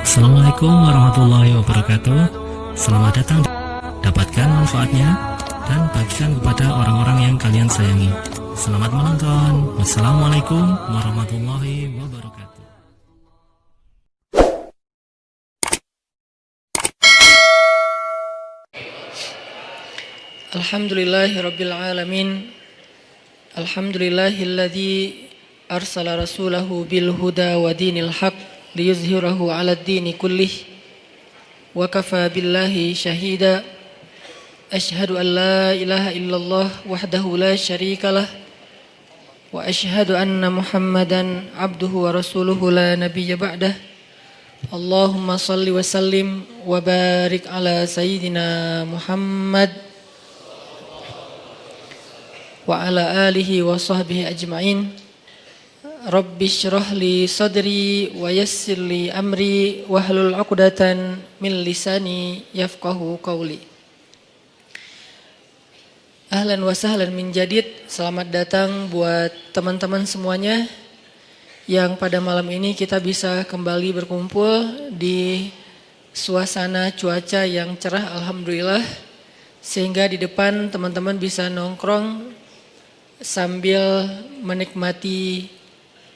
Assalamualaikum warahmatullahi wabarakatuh. Selamat datang. Dapatkan manfaatnya dan bagikan kepada orang-orang yang kalian sayangi. Selamat menonton. Wassalamualaikum warahmatullahi wabarakatuh. Alhamdulillahirabbil alamin. Alhamdulillahilladzi arsala rasulahu bil huda wa dinil haq liyuzhirahu 'alad dini kullih wa kafa billahi shahida. Asyhadu an la ilaha illallah wahdahu la syarikalah wa asyhadu anna Muhammadan abduhu wa rasuluhu la nabiyya ba'dah. Allahumma salli wa sallim wa barik ala sayyidina Muhammad wa ala alihi wa sahbihi ajma'in. Rabbi syrah li sadri wa yassir li amri wahlul 'uqdatan min lisani yafqahu qawli. Ahlan wa sahlan min jadid. Selamat datang buat teman-teman semuanya yang pada malam ini kita bisa kembali berkumpul di suasana cuaca yang cerah alhamdulillah, sehingga di depan teman-teman bisa nongkrong sambil menikmati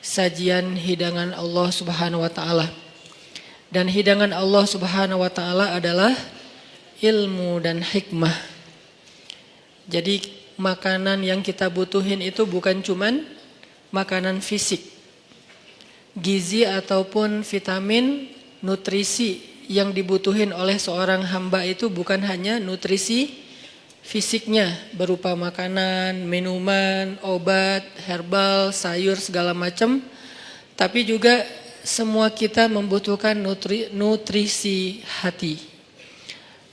sajian hidangan Allah Subhanahu wa taala. Dan hidangan Allah Subhanahu wa taala adalah ilmu dan hikmah. Jadi makanan yang kita butuhin itu bukan cuman makanan fisik. Gizi ataupun vitamin, nutrisi yang dibutuhin oleh seorang hamba itu bukan hanya nutrisi fisiknya berupa makanan, minuman, obat, herbal, sayur segala macam, tapi juga semua kita membutuhkan nutrisi hati.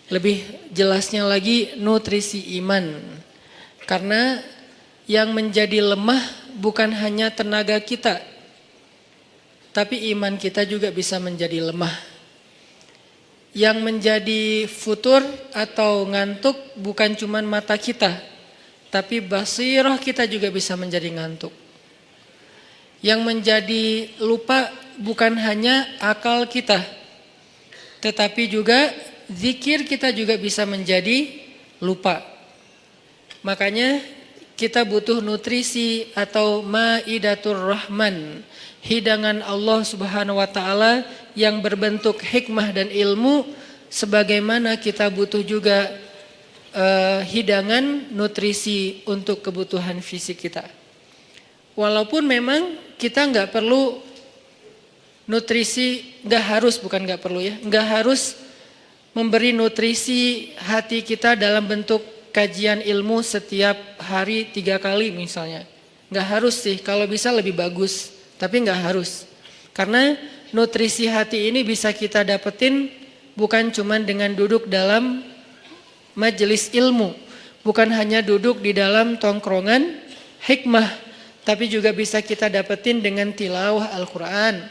Lebih jelasnya lagi nutrisi iman. Karena yang menjadi lemah bukan hanya tenaga kita, tapi iman kita juga bisa menjadi lemah. Yang menjadi futur atau ngantuk bukan cuma mata kita, tapi basirah kita juga bisa menjadi ngantuk. Yang menjadi lupa bukan hanya akal kita, tetapi juga zikir kita juga bisa menjadi lupa. Makanya kita butuh nutrisi atau maidatur rahman, hidangan Allah Subhanahu wa taala yang berbentuk hikmah dan ilmu, sebagaimana kita butuh juga hidangan nutrisi untuk kebutuhan fisik kita. Walaupun memang kita nggak perlu nutrisi, nggak harus memberi nutrisi hati kita dalam bentuk kajian ilmu setiap hari 3 kali misalnya. Nggak harus sih, kalau bisa lebih bagus, tapi nggak harus. Karena nutrisi hati ini bisa kita dapetin bukan cuma dengan duduk dalam majelis ilmu, bukan hanya duduk di dalam tongkrongan hikmah, tapi juga bisa kita dapetin dengan tilawah Al-Quran.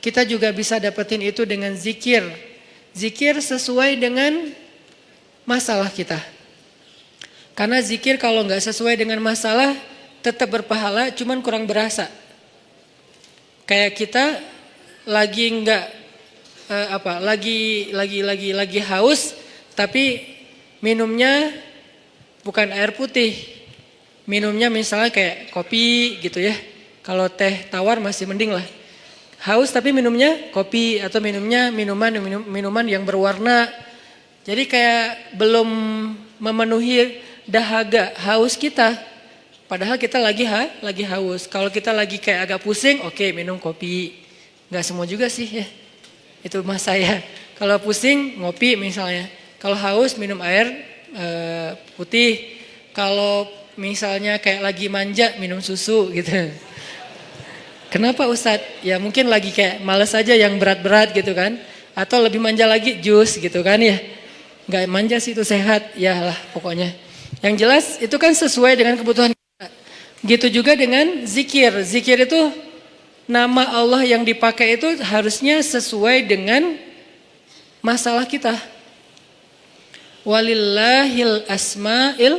Kita juga bisa dapetin itu dengan zikir. Zikir sesuai dengan masalah kita. Karena zikir kalau nggak sesuai dengan masalah tetap berpahala, cuman kurang berasa. Kayak kita lagi lagi haus, tapi minumnya bukan air putih, minumnya misalnya kayak kopi gitu ya. Kalau teh tawar masih mending lah. Haus tapi minumnya kopi atau minumnya minuman yang berwarna. Jadi kayak belum memenuhi dahaga haus kita. Padahal kita lagi haus. Kalau kita lagi kayak agak pusing, oke, minum kopi. Nggak semua juga sih ya. Itu mas saya. Kalau pusing ngopi misalnya. Kalau haus minum air putih. Kalau misalnya kayak lagi manja minum susu gitu. Kenapa Ustadz? Ya mungkin lagi kayak males aja yang berat-berat gitu kan. Atau lebih manja lagi jus gitu kan ya. Nggak manja sih itu sehat. Ya lah pokoknya. Yang jelas itu kan sesuai dengan kebutuhan. Gitu juga dengan zikir. Zikir itu nama Allah yang dipakai itu harusnya sesuai dengan masalah kita. Walillahil asma'il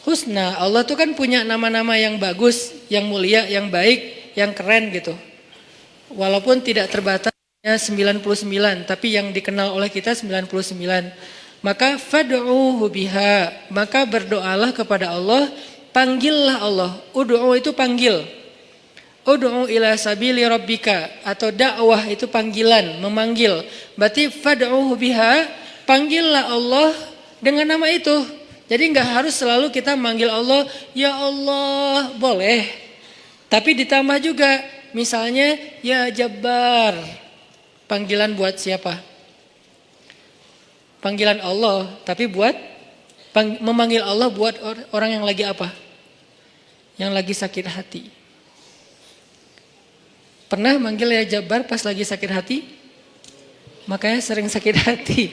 husna. Allah tuh kan punya nama-nama yang bagus, yang mulia, yang baik, yang keren gitu. Walaupun tidak terbatas 99, tapi yang dikenal oleh kita 99. Maka fad'uhu biha, maka berdoalah kepada Allah, panggillah Allah. Ud'u itu panggil. Ud'u ila sabili rabbika, atau dakwah itu panggilan, memanggil. Berarti fad'uhu biha, panggillah Allah dengan nama itu. Jadi enggak harus selalu kita manggil Allah, ya Allah, boleh. Tapi ditambah juga, misalnya ya Jabbar. Panggilan buat siapa? Panggilan Allah, tapi buat memanggil Allah buat orang yang lagi apa? Yang lagi sakit hati. Pernah manggil ya Jabbar pas lagi sakit hati? Makanya sering sakit hati.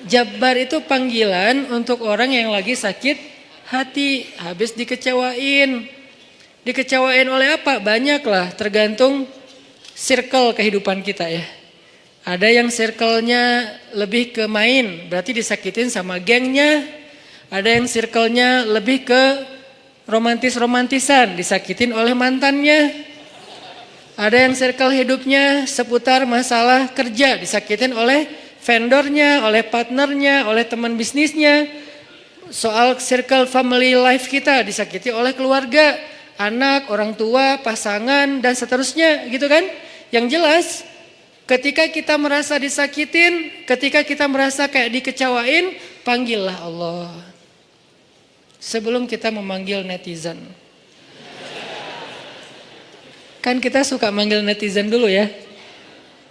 Jabbar itu panggilan untuk orang yang lagi sakit hati, habis dikecewain. Dikecewain oleh apa? Banyak lah, tergantung circle kehidupan kita ya. Ada yang circle-nya lebih ke main, berarti disakitin sama gengnya. Ada yang circle-nya lebih ke romantis-romantisan, disakitin oleh mantannya. Ada yang circle hidupnya seputar masalah kerja, disakitin oleh vendornya, oleh partnernya, oleh teman bisnisnya. Soal circle family life kita disakiti oleh keluarga, anak, orang tua, pasangan, dan seterusnya gitu kan. Yang jelas ketika kita merasa disakitin, ketika kita merasa kayak dikecewain, panggillah Allah. Sebelum kita memanggil netizen. Kan kita suka manggil netizen dulu ya.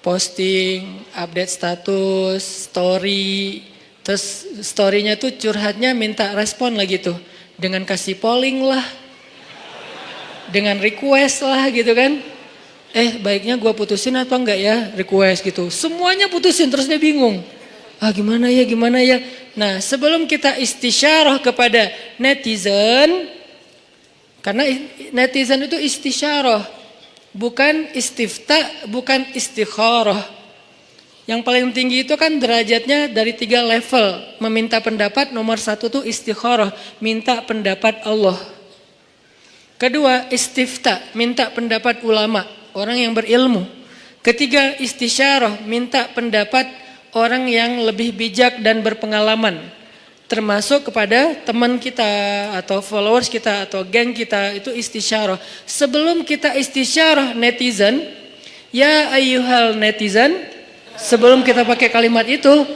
Posting, update status, story. Terus storynya tuh curhatnya minta respon lagi tuh. Dengan kasih polling lah. Dengan request lah gitu kan. Baiknya gue putusin atau enggak ya, request gitu. Semuanya putusin, terus dia bingung. Gimana ya. Nah, sebelum kita istisyarah kepada netizen, karena netizen itu istisyarah, bukan istifta, bukan istikharah. Yang paling tinggi itu kan derajatnya dari 3 level. Meminta pendapat, nomor 1 tuh istikharah, minta pendapat Allah. Kedua, istifta, minta pendapat ulama, orang yang berilmu. Ketiga, istisyarah, minta pendapat orang yang lebih bijak dan berpengalaman. Termasuk kepada teman kita atau followers kita atau geng kita, itu istisyarah. Sebelum kita istisyarah netizen, ya ayyuhal netizen, sebelum kita pakai kalimat itu,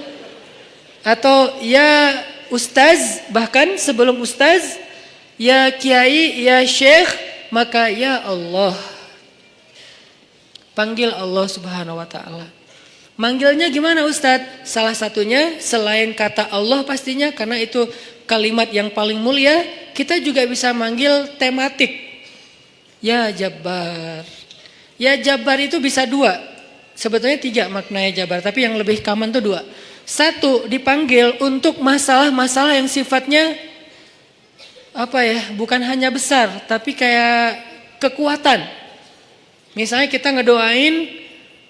atau ya ustaz, bahkan sebelum ustaz, ya kiai, ya syekh, maka ya Allah. Panggil Allah Subhanahu wa ta'ala. Manggilnya gimana Ustadz? Salah satunya selain kata Allah pastinya, karena itu kalimat yang paling mulia, kita juga bisa manggil tematik. Ya Jabbar. Ya Jabbar itu bisa 2. Sebetulnya 3 maknanya Jabbar, tapi yang lebih common tuh 2. 1, dipanggil untuk masalah-masalah yang sifatnya bukan hanya besar, tapi kayak kekuatan. Misalnya kita ngedoain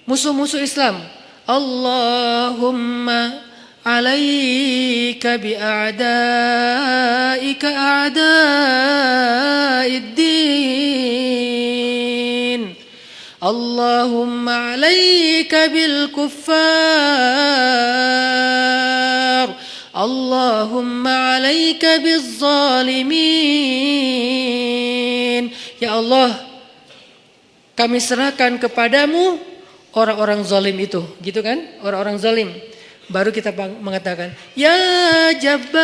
musuh-musuh Islam. Allahumma alaika bi'a'daika a'da'iddin. Allahumma alaika bil kuffar. Allahumma alaika biz zalimin. Ya Allah, kami serahkan kepadamu orang-orang zalim itu, gitu kan? Orang-orang zalim. Baru kita mengatakan, ya Jabbar.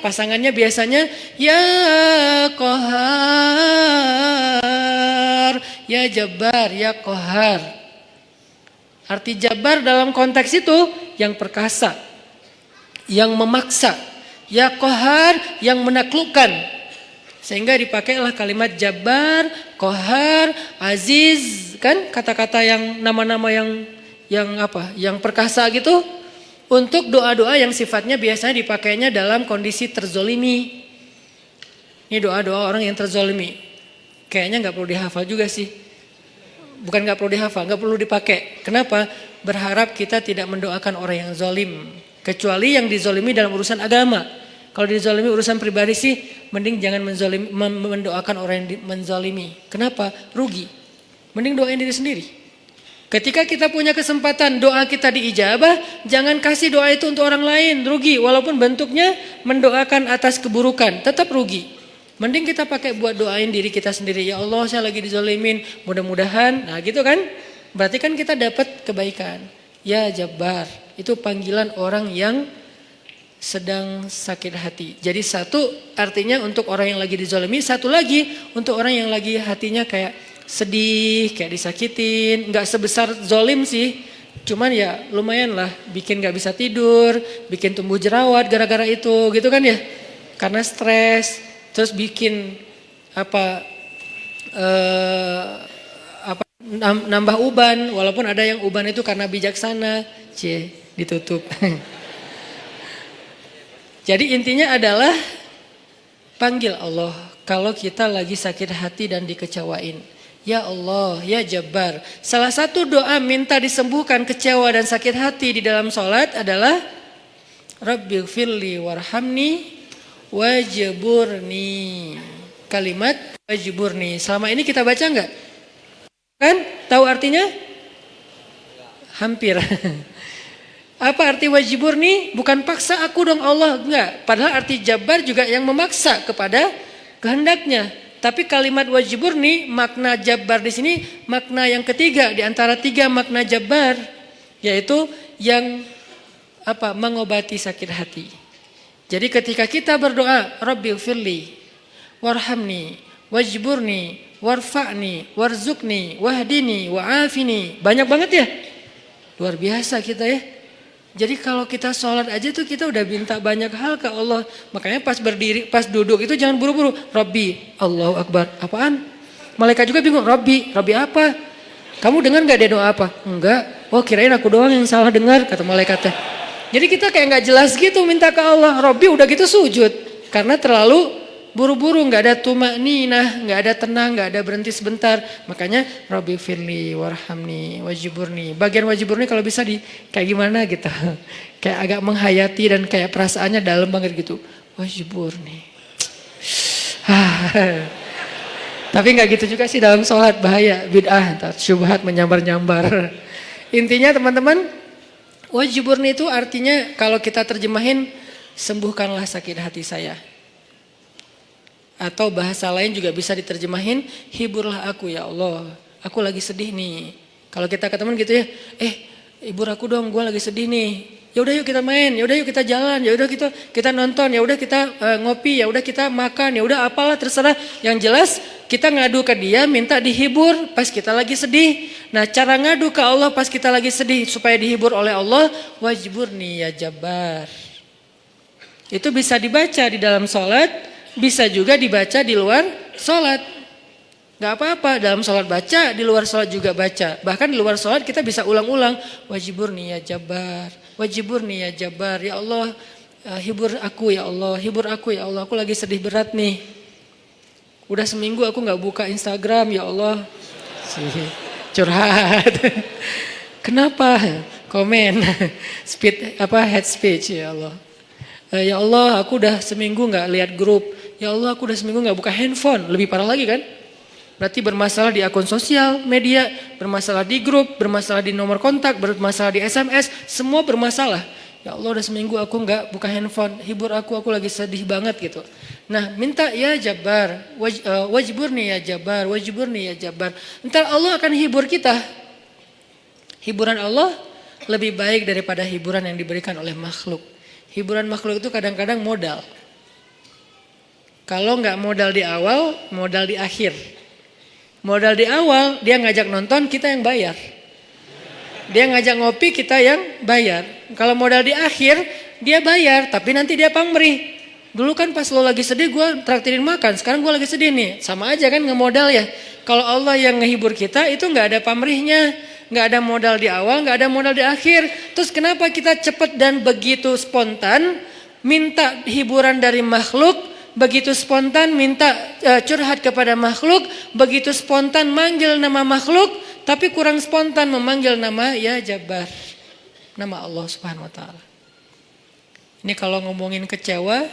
Pasangannya biasanya, ya Qahar. Ya Jabbar, ya Qahar. Arti Jabbar dalam konteks itu, yang perkasa, yang memaksa. Ya Qahar, yang menaklukkan. Sehingga dipakailah kalimat Jabbar, Qahar, Aziz, kan kata-kata yang nama-nama yang perkasa gitu, untuk doa-doa yang sifatnya biasanya dipakainya dalam kondisi terzolimi. Ini doa-doa orang yang terzolimi. Kayaknya nggak perlu dihafal juga sih. Bukan nggak perlu dihafal, nggak perlu dipakai. Kenapa? Berharap kita tidak mendoakan orang yang zolim, kecuali yang dizolimi dalam urusan agama. Kalau dizalimi urusan pribadi sih, mending jangan mendoakan orang yang menzalimi. Kenapa? Rugi. Mending doain diri sendiri. Ketika kita punya kesempatan doa kita diijabah, jangan kasih doa itu untuk orang lain, rugi. Walaupun bentuknya mendoakan atas keburukan, tetap rugi. Mending kita pakai buat doain diri kita sendiri. Ya Allah, saya lagi dizalimin, mudah-mudahan. Nah gitu kan, berarti kan kita dapat kebaikan. Ya Jabbar, itu panggilan orang yang sedang sakit hati. Jadi satu artinya untuk orang yang lagi dizalimi, satu lagi untuk orang yang lagi hatinya kayak sedih, kayak disakitin. Gak sebesar zolim sih, cuman ya lumayan lah, bikin gak bisa tidur, bikin tumbuh jerawat gara-gara itu gitu kan ya. Karena stres, terus bikin nambah uban, walaupun ada yang uban itu karena bijaksana. Ditutup. Jadi intinya adalah panggil Allah kalau kita lagi sakit hati dan dikecewain. Ya Allah, ya Jabbar. Salah satu doa minta disembuhkan kecewa dan sakit hati di dalam sholat adalah Rabbighfirli warhamni wajburni. Kalimat wajburni. Selama ini kita baca enggak? Kan? Tahu artinya? Hampir. Apa arti wajburni? Bukan paksa aku dong Allah, enggak. Padahal arti Jabbar juga yang memaksa kepada kehendaknya. Tapi kalimat wajburni, makna Jabbar di sini makna yang ketiga di antara tiga makna Jabbar, yaitu yang mengobati sakit hati. Jadi ketika kita berdoa, Rabbighfirli warhamni wajburni warfa'ni warzuqni wahdini wa'afini. Banyak banget ya. Luar biasa kita ya. Jadi kalau kita sholat aja tuh kita udah minta banyak hal ke Allah. Makanya pas berdiri, pas duduk itu jangan buru-buru. Rabbi, Allahu Akbar. Apaan? Malaikat juga bingung. Rabbi apa? Kamu dengar gak dia doa apa? Enggak. Oh kirain aku doang yang salah dengar, kata malaikatnya. Jadi kita kayak gak jelas gitu minta ke Allah. Rabbi udah gitu sujud. Karena terlalu buru-buru, gak ada tumakninah, gak ada tenang, gak ada berhenti sebentar. Makanya Rabbi firli warhamni wajiburni. Bagian wajiburni kalau bisa kayak gimana gitu. Kayak agak menghayati dan kayak perasaannya dalam banget gitu. Wajiburni. Tapi gak gitu juga sih dalam sholat, bahaya. Bid'ah, syubhat menyambar-nyambar. Intinya teman-teman, wajiburni itu artinya kalau kita terjemahin, sembuhkanlah sakit hati saya. Atau bahasa lain juga bisa diterjemahin, hiburlah aku ya Allah, aku lagi sedih nih. Kalau kita ke teman gitu ya, hibur aku dong, gue lagi sedih nih. Ya udah yuk kita main, ya udah yuk kita jalan, ya udah kita nonton, ya udah kita ngopi, ya udah kita makan, ya udah apalah terserah. Yang jelas kita ngadu ke dia, minta dihibur pas kita lagi sedih. Nah cara ngadu ke Allah pas kita lagi sedih supaya dihibur oleh Allah, wajiburni ya Jabbar. Itu bisa dibaca di dalam sholat. Bisa juga dibaca di luar sholat. Gak apa-apa, dalam sholat baca, di luar sholat juga baca. Bahkan di luar sholat kita bisa ulang-ulang. Wajiburni ya Jabbar, wajiburni ya Jabbar. Ya Allah, hibur aku ya Allah, hibur aku ya Allah. Aku lagi sedih berat nih. Udah seminggu aku gak buka Instagram ya Allah. Curhat. Kenapa? Komen. Head speech ya Allah. Ya Allah, aku udah seminggu gak lihat grup. Ya Allah, aku udah seminggu gak buka handphone. Lebih parah lagi kan? Berarti bermasalah di akun sosial media, bermasalah di grup, bermasalah di nomor kontak, bermasalah di SMS, semua bermasalah. Ya Allah, udah seminggu aku gak buka handphone. Hibur aku lagi sedih banget gitu. Nah, minta ya Jabbar, wajiburni ya Jabbar, wajiburni ya Jabbar. Entar Allah akan hibur kita. Hiburan Allah lebih baik daripada hiburan yang diberikan oleh makhluk. Hiburan makhluk itu kadang-kadang modal. Kalau nggak modal di awal, modal di akhir. Modal di awal, dia ngajak nonton, kita yang bayar. Dia ngajak ngopi, kita yang bayar. Kalau modal di akhir, dia bayar, tapi nanti dia pamrih. Dulu kan pas lo lagi sedih, gue traktirin makan. Sekarang gue lagi sedih nih, sama aja kan ngemodal ya. Kalau Allah yang ngehibur kita, itu nggak ada pamrihnya. Nggak ada modal di awal, nggak ada modal di akhir. Terus kenapa kita cepat dan begitu spontan minta hiburan dari makhluk, begitu spontan minta curhat kepada makhluk, begitu spontan manggil nama makhluk, tapi kurang spontan memanggil nama ya Jabbar, nama Allah Subhanahu Wa Taala. Ini kalau ngomongin kecewa,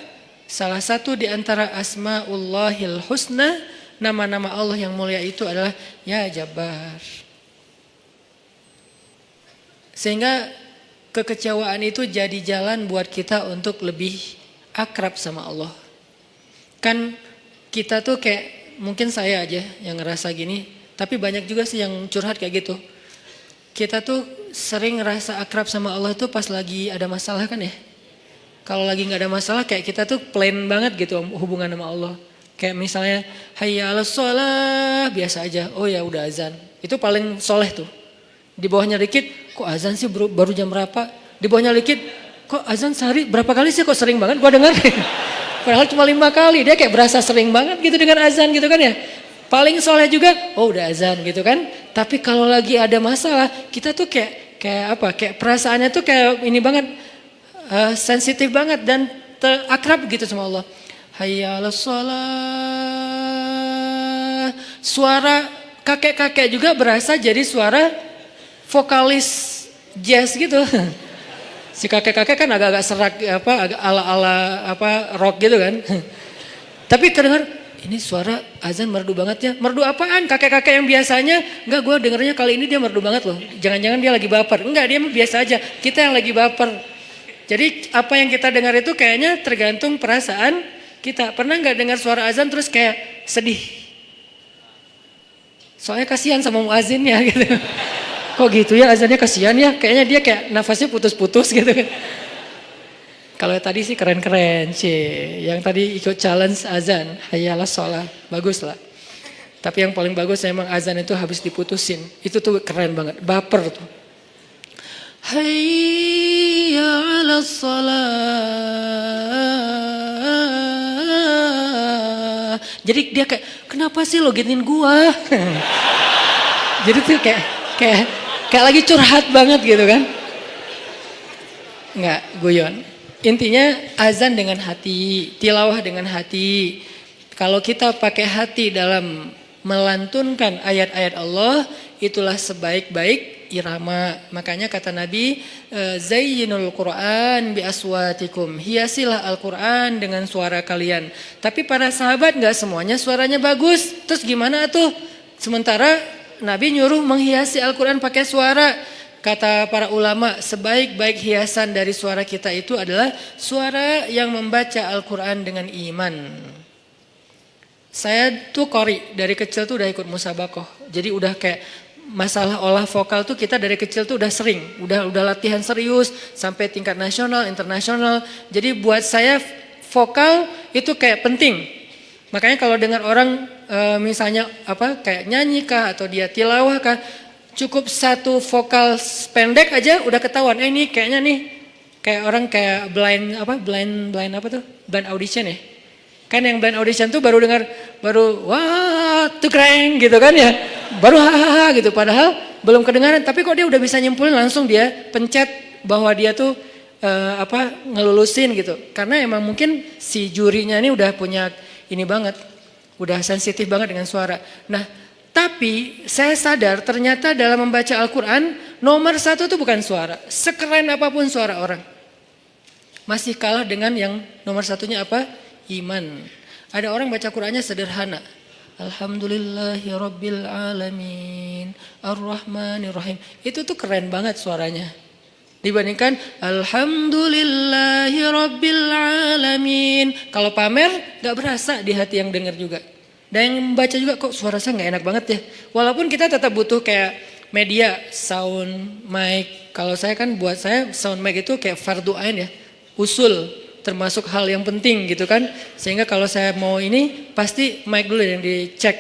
salah satu di antara asmaullahil husna nama-nama Allah yang mulia itu adalah Ya Jabbar. Sehingga kekecewaan itu jadi jalan buat kita untuk lebih akrab sama Allah. Kan kita tuh kayak, mungkin saya aja yang ngerasa gini, tapi banyak juga sih yang curhat kayak gitu. Kita tuh sering ngerasa akrab sama Allah tuh pas lagi ada masalah kan ya. Kalau lagi gak ada masalah kayak kita tuh plain banget gitu hubungan sama Allah. Kayak misalnya hayya 'alas shalah biasa aja. Oh ya udah azan. Itu paling soleh tuh. Di bawahnya dikit, kok azan sih baru jam berapa? Di bawahnya dikit, kok azan sehari berapa kali sih, kok sering banget gua dengar. Padahal cuma 5 kali, dia kayak berasa sering banget gitu dengan azan gitu kan ya. Paling soleh juga, oh udah azan gitu kan. Tapi kalau lagi ada masalah, kita tuh kayak perasaannya tuh kayak ini banget, sensitif banget dan akrab gitu sama Allah. Hayya 'alas shalah. Suara kakek-kakek juga berasa jadi suara vokalis jazz gitu. Si kakek-kakek kan agak-agak serak agak ala-ala rock gitu kan. Tapi kedengar ini suara azan merdu banget ya. Merdu apaan? Kakek-kakek yang biasanya enggak, gue dengernya kali ini dia merdu banget loh. Jangan-jangan dia lagi baper. Enggak, dia biasa aja. Kita yang lagi baper. Jadi apa yang kita dengar itu kayaknya tergantung perasaan kita. Pernah enggak dengar suara azan terus kayak sedih? Soalnya kasihan sama muazinnya gitu. Kok gitu ya azannya, kasihan ya. Kayaknya dia kayak nafasnya putus-putus gitu kan. Kalau tadi sih keren-keren sih. Yang tadi ikut challenge azan. Hayya 'alas shalah. Bagus lah. Tapi yang paling bagus emang azan itu habis diputusin. Itu tuh keren banget. Baper tuh. Hayya 'alas shalah. Jadi dia kayak, kenapa sih lo giniin gua? Jadi tuh kayak lagi curhat banget gitu kan. Enggak, guyon. Intinya azan dengan hati, tilawah dengan hati. Kalau kita pakai hati dalam melantunkan ayat-ayat Allah, itulah sebaik-baik irama. Makanya kata Nabi, zayyinul Qur'an bi aswatikum. Hiasilah Al-Qur'an dengan suara kalian. Tapi para sahabat enggak semuanya suaranya bagus. Terus gimana tuh? Sementara Nabi nyuruh menghiasi Al-Quran pakai suara. Kata para ulama, sebaik-baik hiasan dari suara kita itu adalah suara yang membaca Al-Quran dengan iman. Saya tuh qori, dari kecil tuh udah ikut musabakoh. Jadi udah kayak masalah olah vokal tuh kita dari kecil tuh udah sering. Udah latihan serius sampai tingkat nasional, internasional. Jadi buat saya vokal itu kayak penting. Makanya kalau dengar orang misalnya kayak nyanyi kah atau dia tilawah kah, cukup satu vokal pendek aja udah ketahuan. Ini kayaknya nih kayak orang kayak blind audition ya. Kan yang blind audition tuh baru wah tuh keren gitu kan ya. Baru hahaha gitu, padahal belum kedengaran, tapi kok dia udah bisa nyimpulin langsung dia pencet bahwa dia tuh ngelulusin gitu. Karena emang mungkin si jurinya ini udah punya ini banget, udah sensitif banget dengan suara. Nah, tapi saya sadar ternyata dalam membaca Al-Quran, nomor 1 itu bukan suara. Sekeren apapun suara orang, masih kalah dengan yang nomor 1-nya apa? Iman. Ada orang baca Qurannya sederhana. Alhamdulillahirabbil alamin, Ar-Rahmanir-Rahim. Itu tuh keren banget suaranya. Dibandingkan Alhamdulillahirabbil alamin. Kalau pamer gak berasa di hati yang dengar juga. Dan yang membaca juga kok suara saya gak enak banget ya. Walaupun kita tetap butuh kayak media, sound, mic. Kalau saya kan buat saya sound mic itu kayak fardu ain ya. Usul, termasuk hal yang penting gitu kan. Sehingga kalau saya mau ini pasti mic dulu yang dicek.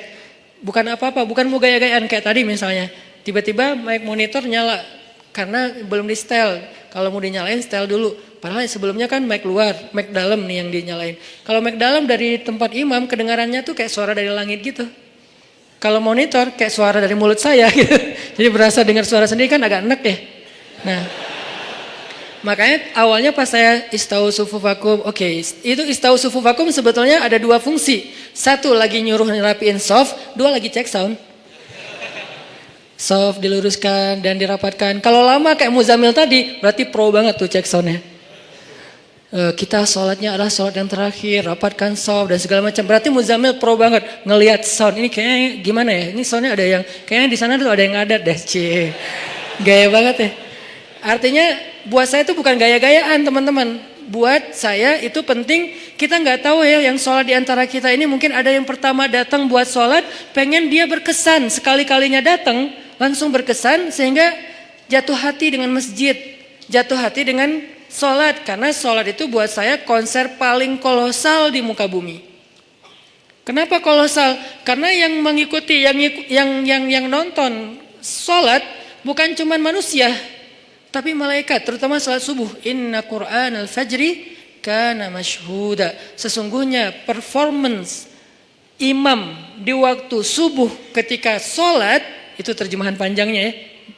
Bukan apa-apa, bukan mau gaya-gayaan kayak tadi misalnya. Tiba-tiba mic monitor nyala. Karena belum di setel. Kalau mau dinyalain setel dulu. Padahal sebelumnya kan mic luar, mic dalam nih yang dinyalain. Kalau mic dalam dari tempat imam kedengarannya tuh kayak suara dari langit gitu. Kalau monitor kayak suara dari mulut saya gitu. Jadi berasa dengar suara sendiri kan agak enak ya. Nah, makanya awalnya pas saya istau sufufakum, oke, itu istau sufufakum sebetulnya ada 2 fungsi. 1 lagi nyuruh ngerapiin soft, 2 lagi cek sound. Soft diluruskan dan dirapatkan. Kalau lama kayak Muzamil tadi berarti pro banget tuh cek soundnya. kita sholatnya adalah sholat yang terakhir, rapatkan sound dan segala macam. Berarti Muzammil pro banget ngelihat sound. Ini kayaknya gimana ya? Ini soundnya ada yang kayaknya di sana tuh ada yang ngadat deh. Cie. Gaya banget ya. Artinya buat saya itu bukan gaya-gayaan teman-teman. Buat saya itu penting, kita nggak tahu ya yang sholat di antara kita ini mungkin ada yang pertama datang buat sholat, pengen dia berkesan, sekali-kalinya datang langsung berkesan sehingga jatuh hati dengan masjid, jatuh hati dengan sholat. Karena sholat itu buat saya konser paling kolosal di muka bumi. Kenapa kolosal? Karena yang mengikuti, yang nonton sholat bukan cuma manusia, tapi malaikat, terutama salat subuh. Inna Qur'an al-fajri kana mashhuda. Sesungguhnya performance imam di waktu subuh ketika sholat, itu terjemahan panjangnya ya,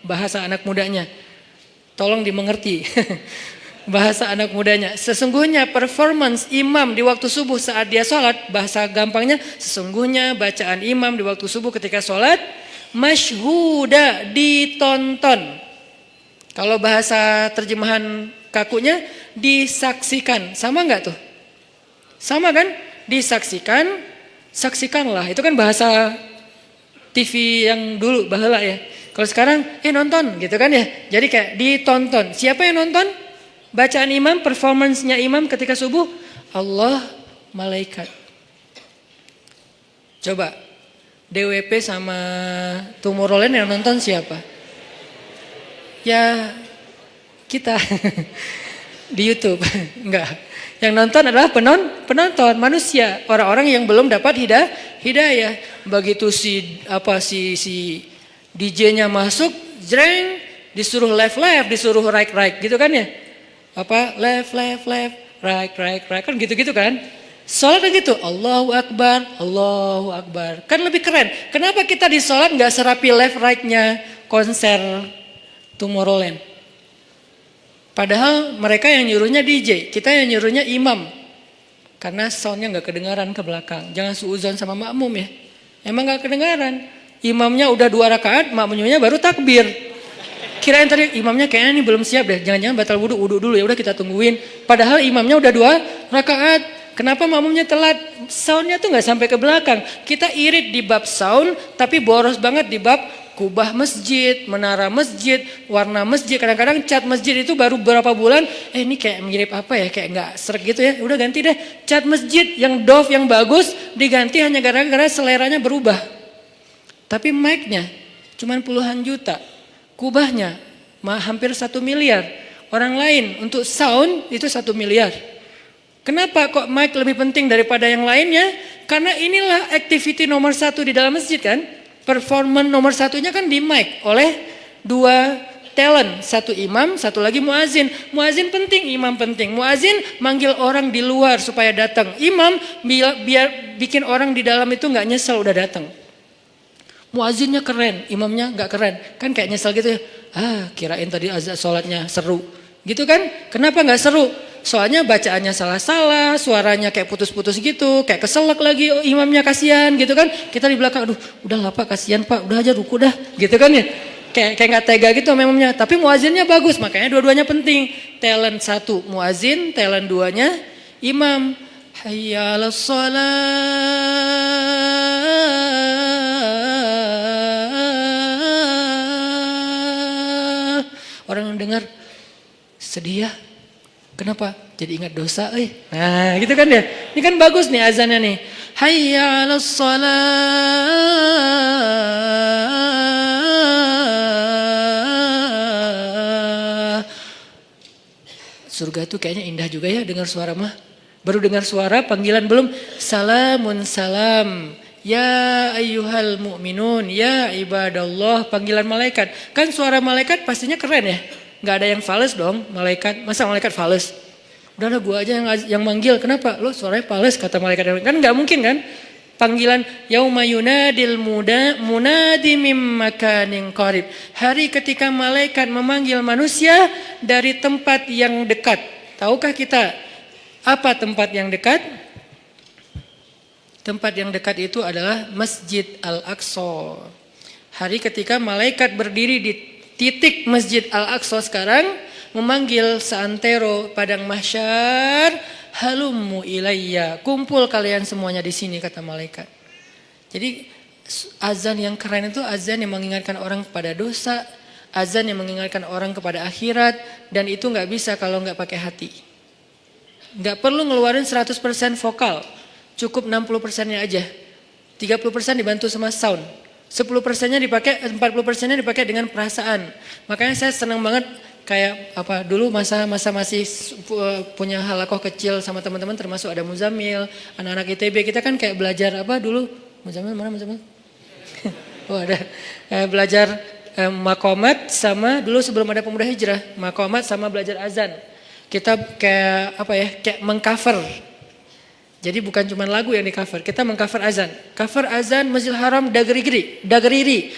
bahasa anak mudanya. Tolong dimengerti. Bahasa anak mudanya. Sesungguhnya performance imam di waktu subuh saat dia sholat, bahasa gampangnya, sesungguhnya bacaan imam di waktu subuh ketika sholat, mashhuda, ditonton. Kalau bahasa terjemahan kakunya, disaksikan. Sama enggak tuh? Sama kan? Disaksikan, saksikanlah. Itu kan bahasa TV yang dulu, baheula ya. Kalau sekarang, nonton gitu kan ya. Jadi kayak ditonton. Siapa yang nonton? Bacaan imam, performance-nya imam ketika subuh, Allah, malaikat. Coba, DWP sama Tomorrowland yang nonton siapa? Ya, kita. Di YouTube. Enggak. Yang nonton adalah penonton, manusia. Orang-orang yang belum dapat hidayah. Begitu si DJ-nya masuk, jreng, disuruh left, disuruh right, gitu kan ya? Left, right, kan gitu-gitu kan. Sholat kan gitu, Allahu Akbar. Kan lebih keren. Kenapa kita di sholat gak serapi left, right-nya konser Tomorrowland? Padahal mereka yang nyuruhnya DJ, kita yang nyuruhnya imam. Karena soundnya gak kedengaran ke belakang. Jangan suuzon sama makmum ya. Emang gak kedengaran. Imamnya udah 2 rakaat, makmumnya baru takbir. Kirain tadi imamnya kayaknya ini belum siap deh. Jangan-jangan batal wudhu dulu, ya udah kita tungguin. Padahal imamnya udah 2 rakaat. Kenapa makmumnya telat? Soundnya tuh nggak sampai ke belakang. Kita irit di bab sound, tapi boros banget di bab kubah masjid, menara masjid, warna masjid. Kadang-kadang cat masjid itu baru beberapa bulan, ini kayak mirip apa ya, kayak nggak sreg gitu ya. Udah ganti deh, cat masjid yang doff yang bagus diganti hanya gara-gara seleranya berubah. Tapi mic-nya cuman puluhan juta. Kubahnya hampir 1 miliar. Orang lain untuk sound itu 1 miliar. Kenapa kok mic lebih penting daripada yang lainnya? Karena inilah activity nomor 1 di dalam masjid kan. Performance nomor 1-nya kan di mic oleh 2 talent. 1 imam, 1 lagi muazin. Muazin penting, imam penting. Muazin manggil orang di luar supaya datang. Imam biar bikin orang di dalam itu gak nyesel udah datang. Muazinnya keren, imamnya gak keren. Kan kayak nyesel gitu ya. Kirain tadi azan sholatnya seru. Gitu kan? Kenapa gak seru? Soalnya bacaannya salah-salah, suaranya kayak putus-putus gitu, kayak keselak lagi, imamnya kasihan gitu kan. Kita di belakang, aduh udahlah Pak, kasihan Pak, udah aja ruku dah. Gitu kan ya. Kayak gak tega gitu imamnya. Tapi muazinnya bagus, makanya dua-duanya penting. Talent 1 muazin, talent 2-nya imam. Hayya 'alas shalah. Orang yang dengar sedih ya. Kenapa? Jadi ingat dosa. Nah gitu kan ya. Ini kan bagus nih azannya nih. Hayya 'alas shalah. Surga itu kayaknya indah juga ya dengar suara mah. Baru dengar suara panggilan belum. Salamun salam. Ya ayyuhal mu'minun. Ya ibadallah. Panggilan malaikat. Kan suara malaikat pastinya keren ya. Gak ada yang fales dong malaikat. Masa malaikat fales? Udahlah gua aja yang manggil. Kenapa? Lo suaranya fales kata malaikat. Kan gak mungkin kan? Panggilan yauma yunadil munadi mim makanin qarib. Hari ketika malaikat memanggil manusia dari tempat yang dekat. Tahukah kita apa tempat yang dekat? Tempat yang dekat itu adalah Masjid Al-Aqsa. Hari ketika malaikat berdiri di titik Masjid Al-Aqsa sekarang, memanggil seantero padang mahsyar, halummu ilayya, kumpul kalian semuanya di sini kata malaikat. Jadi azan yang keren itu azan yang mengingatkan orang kepada dosa, azan yang mengingatkan orang kepada akhirat, dan itu nggak bisa kalau nggak pakai hati. Nggak perlu ngeluarin 100% vokal, cukup 60%-nya aja. 30% dibantu sama sound. 10%-nya dipakai, 40%-nya dipakai dengan perasaan. Makanya saya senang banget kayak dulu masa masih punya halakoh kecil sama teman-teman, termasuk ada Muzamil, anak-anak ITB, kita kan kayak belajar dulu, Muzamil mana Muzamil? Oh ada, belajar makomat sama dulu sebelum ada pemuda hijrah, makomat sama belajar azan. Kita kayak mengcover. Jadi bukan cuma lagu yang di cover, kita mengcover azan. Cover azan Masjidil Haram Dagriri. Dagriri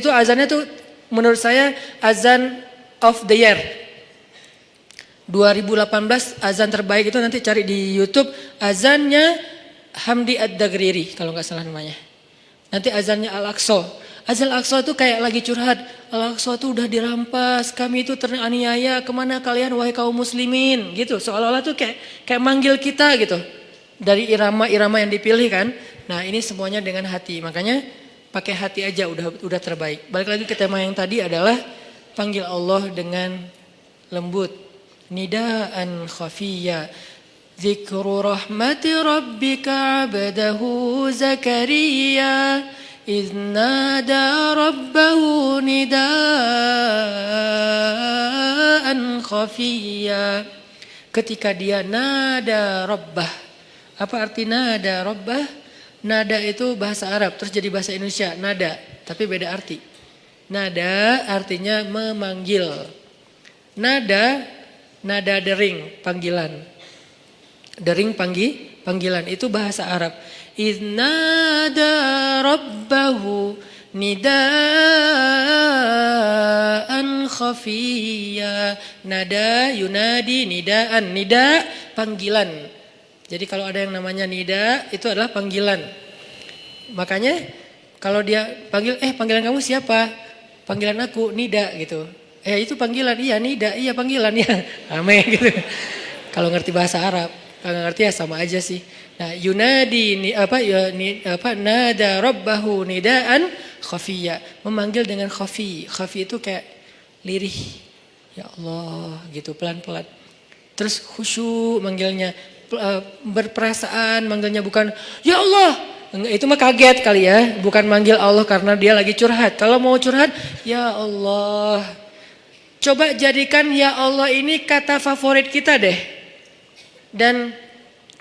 itu azannya tuh menurut saya azan of the year. 2018 azan terbaik itu nanti cari di YouTube, azannya Hamdi Ad-Dagriri kalau nggak salah namanya. Nanti azannya Al-Aqsa. Azan Al-Aqsa itu kayak lagi curhat. Al-Aqsa itu udah dirampas, kami itu teraniaya, kemana kalian wahai kaum muslimin, gitu. Seolah-olah tuh kayak manggil kita gitu. Dari irama-irama yang dipilih kan. Nah ini semuanya dengan hati, makanya pakai hati aja udah terbaik. Balik lagi ke tema yang tadi adalah panggil Allah dengan lembut. Nidaan khafiyya. Zikru rahmati rabbika abdahu Zakaria. إذ نادى ربه نداء خفيا. Ketika dia nada rabbah. Apa arti nada rabbah? Nada itu bahasa Arab, terus jadi bahasa Indonesia, nada, tapi beda arti. Nada artinya memanggil. Nada dering, panggilan. Dering panggilan, itu bahasa Arab. Iznada rabbahu nidaan khafiyya. Nada yunadi nidaan. Nida panggilan. Jadi kalau ada yang namanya nida itu adalah panggilan. Makanya kalau dia panggil, panggilan kamu siapa? Panggilan aku nida gitu. Itu panggilan, iya nida, iya panggilan ya. Ame gitu. Kalau ngerti bahasa Arab, kalau ngerti ya sama aja sih. Nah, yunadi nada rabbahu nidaan khafiyya, memanggil dengan khafi. Khafi itu kayak lirih. Ya Allah, gitu pelan-pelan. Terus khusyuk manggilnya, berperasaan manggilnya, bukan ya Allah. Itu mah kaget kali ya, bukan manggil Allah karena dia lagi curhat. Kalau mau curhat, ya Allah. Coba jadikan ya Allah ini kata favorit kita deh. Dan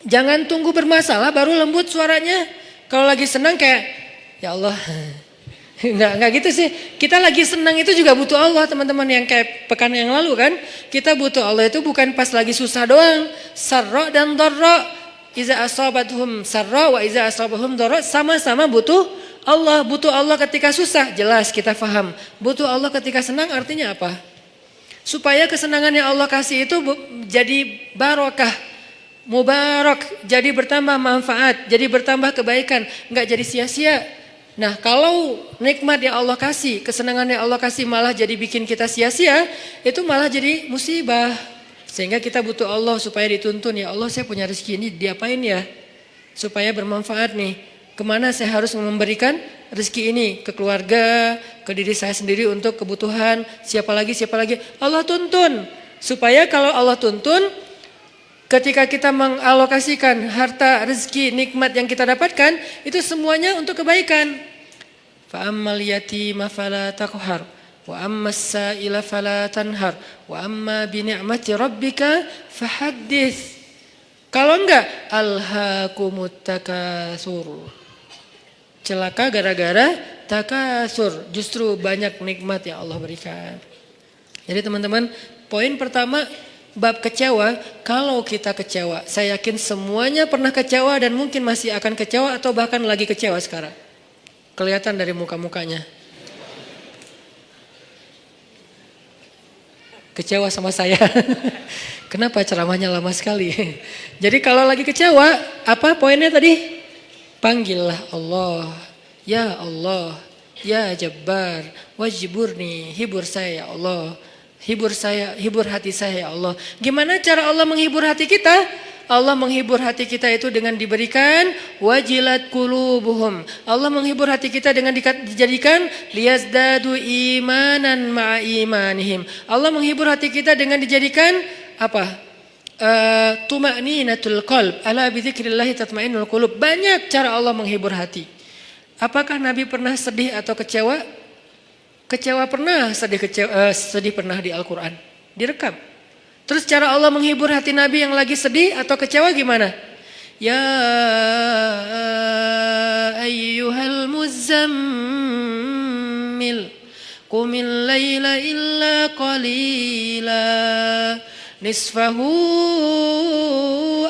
jangan tunggu bermasalah baru lembut suaranya. Kalau lagi senang kayak ya Allah. Enggak gitu sih. Kita lagi senang itu juga butuh Allah, teman-teman, yang kayak pekan yang lalu kan. Kita butuh Allah itu bukan pas lagi susah doang. Sarra dan dharra. Iza asabathum sarra wa iza asabahum dharra, sama-sama butuh Allah. Butuh Allah ketika susah, jelas kita paham. Butuh Allah ketika senang artinya apa? Supaya kesenangan yang Allah kasih itu jadi barokah. Mubarak, jadi bertambah manfaat, jadi bertambah kebaikan, enggak jadi sia-sia. Nah, kalau nikmat yang Allah kasih, kesenangan yang Allah kasih malah jadi bikin kita sia-sia, itu malah jadi musibah. Sehingga kita butuh Allah supaya dituntun, ya Allah saya punya rezeki ini diapain ya? Supaya bermanfaat nih. Kemana saya harus memberikan rezeki ini? Ke keluarga, ke diri saya sendiri untuk kebutuhan, siapa lagi? Allah tuntun. Supaya kalau Allah tuntun, ketika kita mengalokasikan harta, rezeki, nikmat yang kita dapatkan, itu semuanya untuk kebaikan. Fa'ammal yatima fala taqhar, wa ammas sa'ila fala tanhar, wa amma bi ni'mati rabbika fahaddits. Kalau enggak, alhaakumut takatsur. Celaka gara-gara takasur, justru banyak nikmat yang Allah berikan. Jadi teman-teman, poin pertama, bab kecewa, kalau kita kecewa, saya yakin semuanya pernah kecewa dan mungkin masih akan kecewa atau bahkan lagi kecewa sekarang. Kelihatan dari muka-mukanya. Kecewa sama saya. Kenapa ceramahnya lama sekali? Jadi kalau lagi kecewa, apa poinnya tadi? Panggillah Allah. Ya Allah, ya Jabbar, wajiburni, hibur saya ya Allah. Hibur saya, hibur hati saya ya Allah. Gimana cara Allah menghibur hati kita? Allah menghibur hati kita itu dengan diberikan wajilat qulubuhum. Allah menghibur hati kita dengan dijadikan liyazdadu imanan ma'a imanihim. Allah menghibur hati kita dengan dijadikan apa? Tuma'ninatul qalb. Ala bi dzikrillahi tatma'innul qulub. Banyak cara Allah menghibur hati. Apakah Nabi pernah sedih atau kecewa? Kecewa pernah, sedih pernah di Al-Qur'an. Direkam. Terus cara Allah menghibur hati Nabi yang lagi sedih atau kecewa gimana? Ya ayyuhal muzammil qumil laila illa qalila nisfahu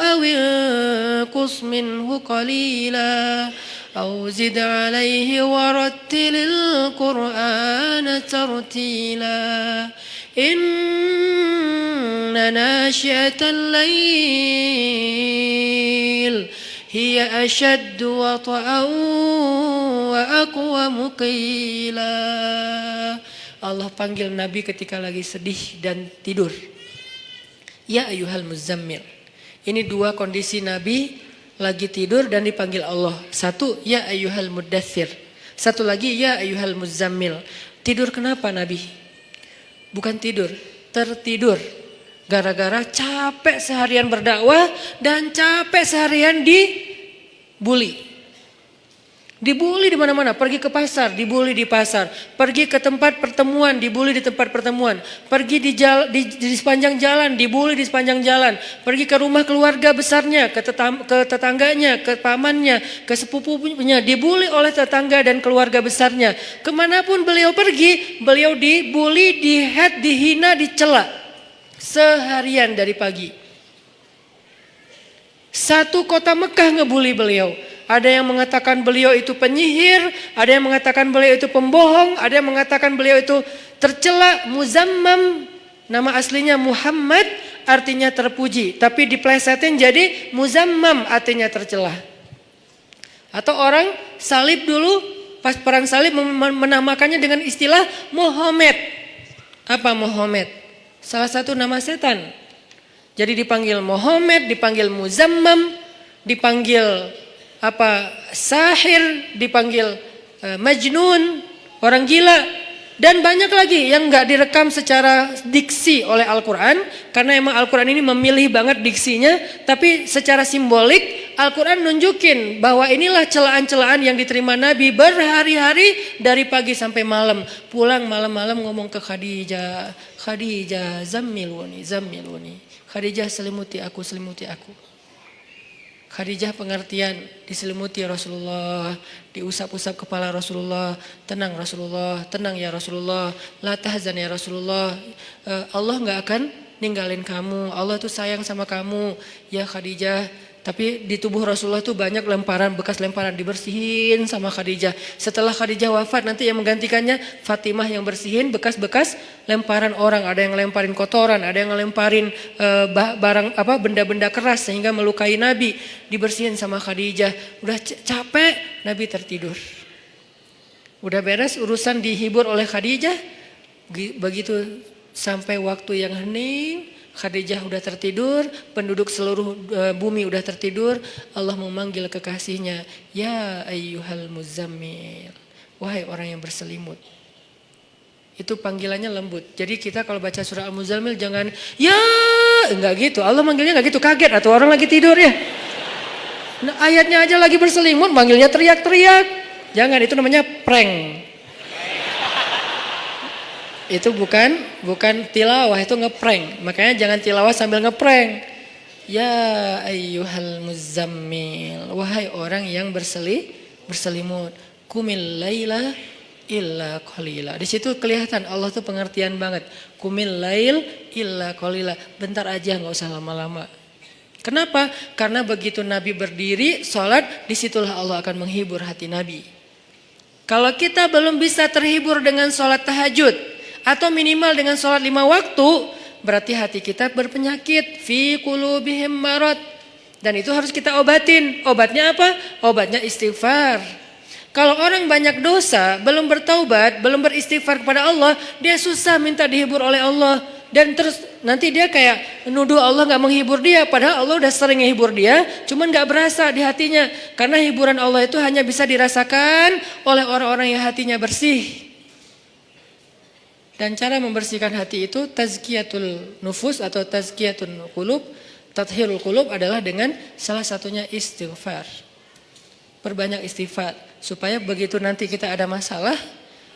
awil qus minhu qalila aw zid alayhi warattilil qur'ana tartila inna nasyiatal lail hiya ashaddu wata'an wa aqwamu qila. Allah panggil Nabi ketika lagi sedih dan tidur. Ya ayyuhal muzammil. Ini dua kondisi Nabi lagi tidur dan dipanggil Allah. Satu, ya ayyuhal muddathir. Satu lagi, ya ayyuhal muzammil. Tidur kenapa Nabi? Bukan tidur, tertidur. Gara-gara capek seharian berdakwah dan capek seharian dibully. Dibully di mana-mana, pergi ke pasar, dibully di pasar, pergi ke tempat pertemuan, dibully di tempat pertemuan, pergi di sepanjang jalan, dibully di sepanjang jalan, pergi ke rumah keluarga besarnya, ke tetangganya, ke pamannya, ke sepupunya, dibully oleh tetangga dan keluarga besarnya. Kemanapun beliau pergi, beliau dibully, dihina, dicela seharian dari pagi. Satu kota Mekah ngebully beliau. Ada yang mengatakan beliau itu penyihir, ada yang mengatakan beliau itu pembohong, ada yang mengatakan beliau itu tercela, muzammam. Nama aslinya Muhammad, artinya terpuji, tapi diplesetin jadi muzammam, artinya tercela. Atau orang salib dulu, pas perang salib menamakannya dengan istilah Muhammad. Apa Muhammad? Salah satu nama setan. Jadi dipanggil Muhammad, dipanggil muzammam, dipanggil sahir, dipanggil majnun, orang gila, dan banyak lagi yang nggak direkam secara diksi oleh Al-Quran, karena emang Al-Quran ini memilih banget diksinya, tapi secara simbolik Al-Quran nunjukin bahwa inilah celaan-celaan yang diterima Nabi berhari-hari dari pagi sampai malam, pulang malam-malam ngomong ke Khadijah, Khadijah zammiluni, Khadijah selimuti aku. Khadijah pengertian, diselimuti Rasulullah, diusap-usap kepala Rasulullah, tenang Rasulullah, tenang ya Rasulullah, la tahzan ya Rasulullah, Allah gak akan ninggalin kamu, Allah tuh sayang sama kamu ya Khadijah. Tapi di tubuh Rasulullah tuh banyak lemparan, bekas lemparan, dibersihin sama Khadijah. Setelah Khadijah wafat nanti yang menggantikannya Fatimah yang bersihin bekas-bekas lemparan orang. Ada yang lemparin kotoran, ada yang lemparin barang benda-benda keras sehingga melukai Nabi, dibersihin sama Khadijah. Udah capek, Nabi tertidur. Udah beres urusan dihibur oleh Khadijah, begitu sampai waktu yang hening, Khadijah udah tertidur, penduduk seluruh bumi udah tertidur, Allah memanggil kekasihnya, ya ayyuhal muzammil, wahai orang yang berselimut. Itu panggilannya lembut. Jadi kita kalau baca surah Al-Muzammil jangan ya, enggak gitu. Allah manggilnya enggak gitu, kaget atau orang lagi tidur ya. Nah, ayatnya aja lagi berselimut, manggilnya teriak-teriak. Jangan, itu namanya prank. Itu bukan tilawah, itu ngeprank. Makanya jangan tilawah sambil ngeprank. Ya ayyuhal muzammil, wahai orang yang berselimut, kumil laila illa qalila. Di situ kelihatan Allah tuh pengertian banget. Kumil lail illa qalila. Bentar aja, enggak usah lama-lama. Kenapa? Karena begitu Nabi berdiri sholat, disitulah Allah akan menghibur hati Nabi. Kalau kita belum bisa terhibur dengan sholat tahajud, atau minimal dengan sholat 5 waktu, berarti hati kita berpenyakit, fi qulubihim marad, dan itu harus kita obatin. Obatnya apa? Obatnya istighfar. Kalau orang banyak dosa, belum bertaubat, belum beristighfar kepada Allah, dia susah minta dihibur oleh Allah. Dan terus nanti dia kayak nuduh Allah gak menghibur dia. Padahal Allah udah sering menghibur dia, cuman gak berasa di hatinya. Karena hiburan Allah itu hanya bisa dirasakan oleh orang-orang yang hatinya bersih. Dan cara membersihkan hati itu tazkiyatul nufus atau tazkiyatul qulub, tathhirul qulub adalah dengan salah satunya istighfar. Perbanyak istighfar supaya begitu nanti kita ada masalah,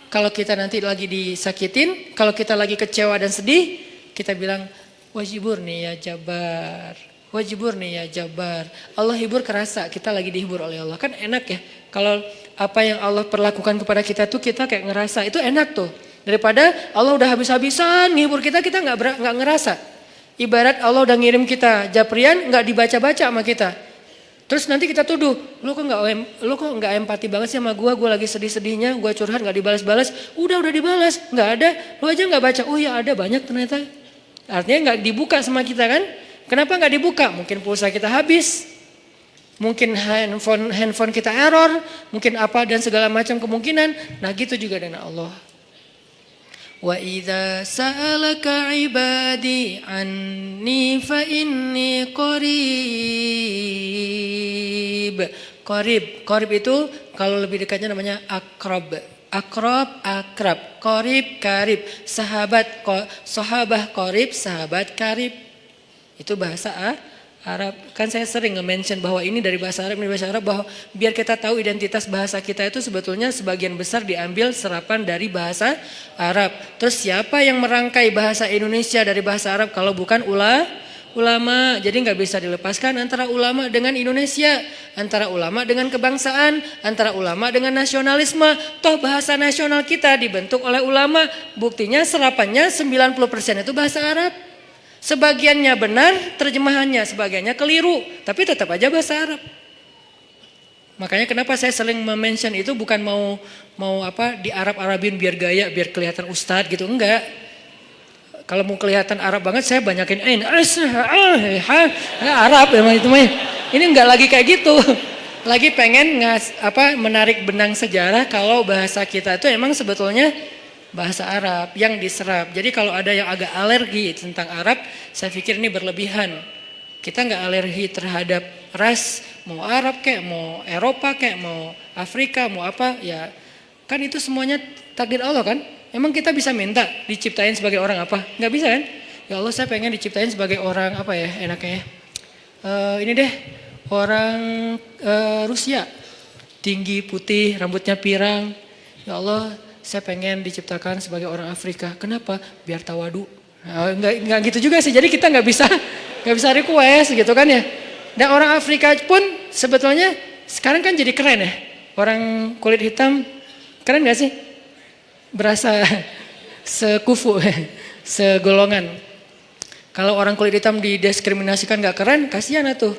kalau kita nanti lagi disakitin, kalau kita lagi kecewa dan sedih, kita bilang wajiburni ya Jabbar, wajiburni ya Jabbar. Allah hibur kerasa kita lagi dihibur oleh Allah. Kan enak ya kalau apa yang Allah perlakukan kepada kita tuh kita kayak ngerasa, itu enak tuh. Daripada Allah udah habis-habisan ngehibur kita, kita nggak ngerasa. Ibarat Allah udah ngirim kita japrian, nggak dibaca-baca sama kita. Terus nanti kita tuduh, lu kok nggak empati banget sih sama gue lagi sedih-sedihnya, gue curhat nggak dibalas-balas. Udah dibalas, nggak ada, lu aja nggak baca. Oh ya ada, banyak ternyata. Artinya nggak dibuka sama kita kan? Kenapa nggak dibuka? Mungkin pulsa kita habis, mungkin handphone kita error, mungkin apa dan segala macam kemungkinan. Nah gitu juga dengan Allah. Wa idza sa'alaka 'ibadi 'anni fa inni qarib. Qarib itu kalau lebih dekatnya namanya akrab. Akrab. Qarib, karib. Sahabah qarib, sahabat karib. Itu bahasa Arab. Kan saya sering nge-mention bahwa ini dari bahasa Arab, bahwa biar kita tahu identitas bahasa kita itu sebetulnya sebagian besar diambil serapan dari bahasa Arab. Terus siapa yang merangkai bahasa Indonesia dari bahasa Arab kalau bukan ulama? Jadi nggak bisa dilepaskan antara ulama dengan Indonesia, antara ulama dengan kebangsaan, antara ulama dengan nasionalisme. Toh bahasa nasional kita dibentuk oleh ulama, buktinya serapannya 90% itu bahasa Arab. Sebagiannya benar terjemahannya, sebagiannya keliru, tapi tetap aja bahasa Arab. Makanya kenapa saya sering mention itu bukan mau di Arab-Arabin biar gaya, biar kelihatan ustadz gitu, enggak. Kalau mau kelihatan Arab banget saya banyakin Arab emang itu mah. Ini enggak lagi kayak gitu. Lagi pengen menarik benang sejarah kalau bahasa kita itu emang sebetulnya bahasa Arab yang diserap. Jadi kalau ada yang agak alergi tentang Arab, saya pikir ini berlebihan. Kita nggak alergi terhadap ras, mau Arab kayak, mau Eropa kayak, mau Afrika, mau apa, ya kan itu semuanya takdir Allah kan. Emang kita bisa minta diciptain sebagai orang apa? Nggak bisa kan? Ya Allah saya pengen diciptain sebagai orang apa ya enaknya. Ini deh orang Rusia, tinggi, putih, rambutnya pirang. Ya Allah saya pengen diciptakan sebagai orang Afrika. Kenapa? Biar tawadu. Nah, enggak gitu juga sih. Jadi kita nggak bisa request gitu kan ya. Dan orang Afrika pun sebetulnya sekarang kan jadi keren ya. Orang kulit hitam keren nggak sih? Berasa sekufu, segolongan. Kalau orang kulit hitam didiskriminasikan nggak keren, kasihan atuh.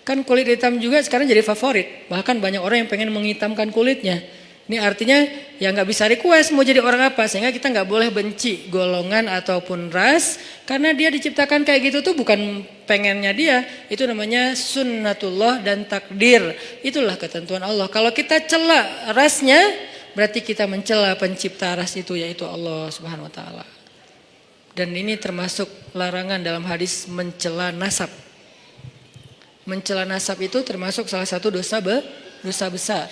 Kan kulit hitam juga sekarang jadi favorit. Bahkan banyak orang yang pengen menghitamkan kulitnya. Ini artinya ya nggak bisa request mau jadi orang apa, sehingga kita nggak boleh benci golongan ataupun ras karena dia diciptakan kayak gitu tuh bukan pengennya dia, itu namanya sunnatullah dan takdir, itulah ketentuan Allah. Kalau kita cela rasnya berarti kita mencela pencipta ras itu yaitu Allah Subhanahu Wa Taala. Dan ini termasuk larangan dalam hadis mencela nasab. Mencela nasab itu termasuk salah satu dosa besar.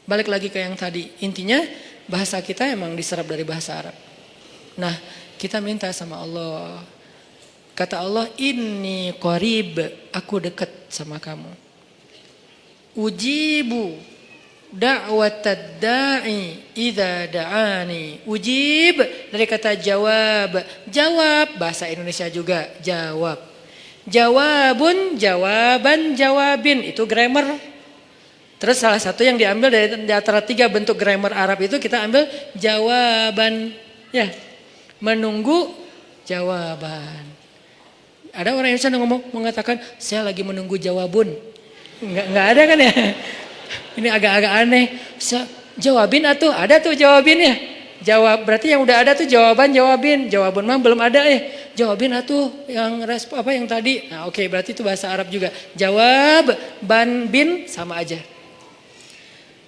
Balik lagi ke yang tadi, intinya bahasa kita emang diserap dari bahasa Arab. Nah kita minta sama Allah, kata Allah inni qarib, aku dekat sama kamu. Ujibu da'watad da'i idza da'ani. Ujib dari kata jawab, bahasa Indonesia juga jawab. Jawabun, jawaban, jawabin, itu grammar. Terus salah satu yang diambil dari antara 3 bentuk grammar Arab itu kita ambil jawaban, ya, menunggu jawaban. Ada orang Indonesia yang mengatakan saya lagi menunggu jawabun, nggak ada kan ya? Ini agak-agak aneh. Jawabin atuh, ada tuh jawabinnya. Jawab berarti yang udah ada tuh jawabin. Jawabun mah belum ada Jawabin atuh yang yang tadi. Nah, oke, berarti itu bahasa Arab juga. Jawab, ban, bin sama aja.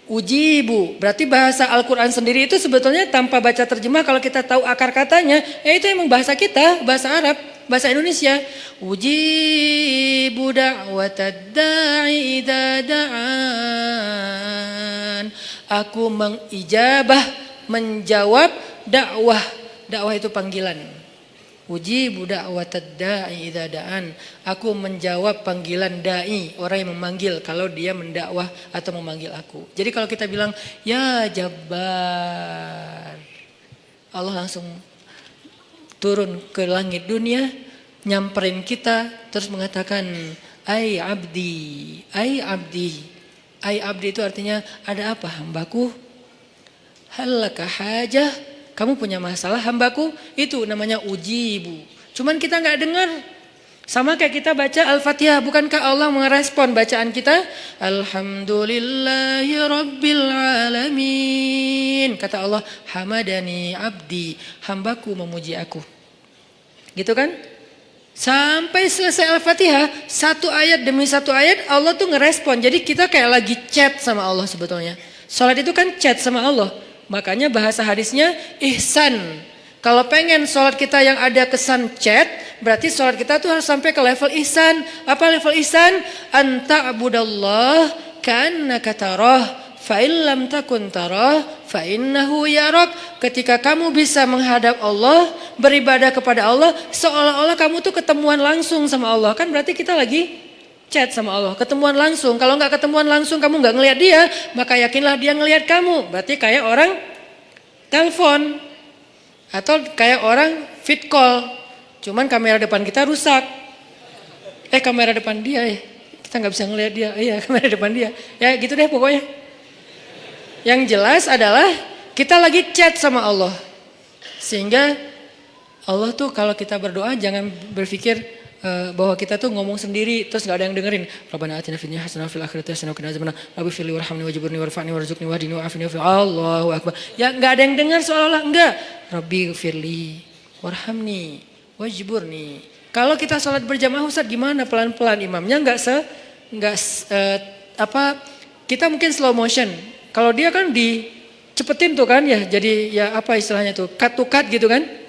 Ujibu, berarti bahasa Al-Quran sendiri itu sebetulnya tanpa baca terjemah kalau kita tahu akar katanya, itu emang bahasa kita, bahasa Arab, bahasa Indonesia. Ujibu da'watad da'i idza da'an. Aku mengijabah, menjawab dakwah. Dakwah itu panggilan. Ujibu da'watad da'i idza da'an. Aku menjawab panggilan dai, orang yang memanggil kalau dia mendakwah atau memanggil aku. Jadi kalau kita bilang ya Jabbar, Allah langsung turun ke langit dunia, nyamperin kita terus mengatakan ai abdi, ai abdi. Ai abdi itu artinya ada apa hambaku? Halaka hajah? Kamu punya masalah hambaku? Itu namanya ujibu. Cuman kita nggak dengar. Sama kayak kita baca Al-Fatihah. Bukankah Allah merespon bacaan kita? Alhamdulillahi Rabbil Alamin. Kata Allah, hamadani abdi. Hambaku memuji aku. Gitu kan? Sampai selesai Al-Fatihah, satu ayat demi satu ayat Allah tuh ngerespon. Jadi kita kayak lagi chat sama Allah sebetulnya. Salat itu kan chat sama Allah. Makanya bahasa hadisnya ihsan. Kalau pengen sholat kita yang ada kesan chat, berarti sholat kita tuh harus sampai ke level ihsan. Apa level ihsan? Anta abudallah ka'annaka tarah, fa illam takun tarah, fa innahu yarak. Ketika kamu bisa menghadap Allah, beribadah kepada Allah, seolah-olah kamu tuh ketemuan langsung sama Allah. Kan berarti kita lagi chat sama Allah, ketemuan langsung. Kalau nggak ketemuan langsung, kamu nggak ngelihat dia, maka yakinlah dia ngelihat kamu. Berarti kayak orang telepon atau kayak orang fit call, cuman kamera depan kita rusak. Kamera depan dia, kita nggak bisa ngelihat dia. Iya, kamera depan dia. Ya gitu deh pokoknya. Yang jelas adalah kita lagi chat sama Allah, sehingga Allah tuh kalau kita berdoa jangan berpikir bahwa kita tuh ngomong sendiri terus nggak ada yang dengerin. Rabbana atina fid dunya hasanah wa fil akhirati hasanah wa qina adzabannar. Rabbi firli warhamni wajburni warfa'ni warzuqni wahdini wa'afini wa Allahu akbar. Ya nggak ada yang dengar seolah-olah enggak. Rabbi firli warhamni wajburni. Kalau kita salat berjamaah Ustaz gimana pelan-pelan imamnya kita mungkin slow motion. Kalau dia kan dicepetin tuh kan ya jadi ya apa istilahnya tuh cut to cut gitu kan.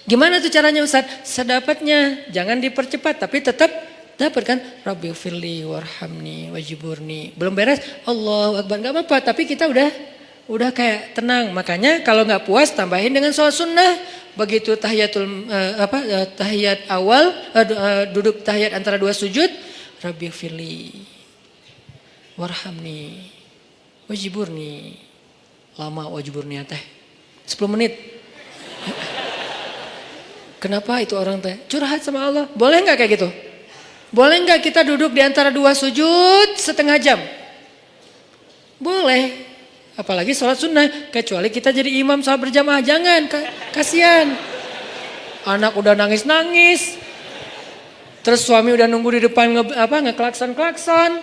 Gimana tuh caranya Ustaz? Sedapatnya, jangan dipercepat tapi tetap dapat kan? Rabbi firli warhamni wajburni. Belum beres, Allahu akbar, enggak apa-apa, tapi kita udah kayak tenang. Makanya kalau nggak puas tambahin dengan sholat sunnah. Begitu tahiyat awal, duduk tahiyat antara dua sujud, Rabbi firli warhamni wajburni. Lama wajburni teh 10 menit. Kenapa itu orang teh curhat sama Allah? Boleh nggak kayak gitu? Boleh nggak kita duduk di antara dua sujud setengah jam? Boleh. Apalagi sholat sunnah. Kecuali kita jadi imam sholat berjamaah. Jangan, kasihan. Anak udah nangis-nangis. Terus suami udah nunggu di depan ngeklakson-klakson.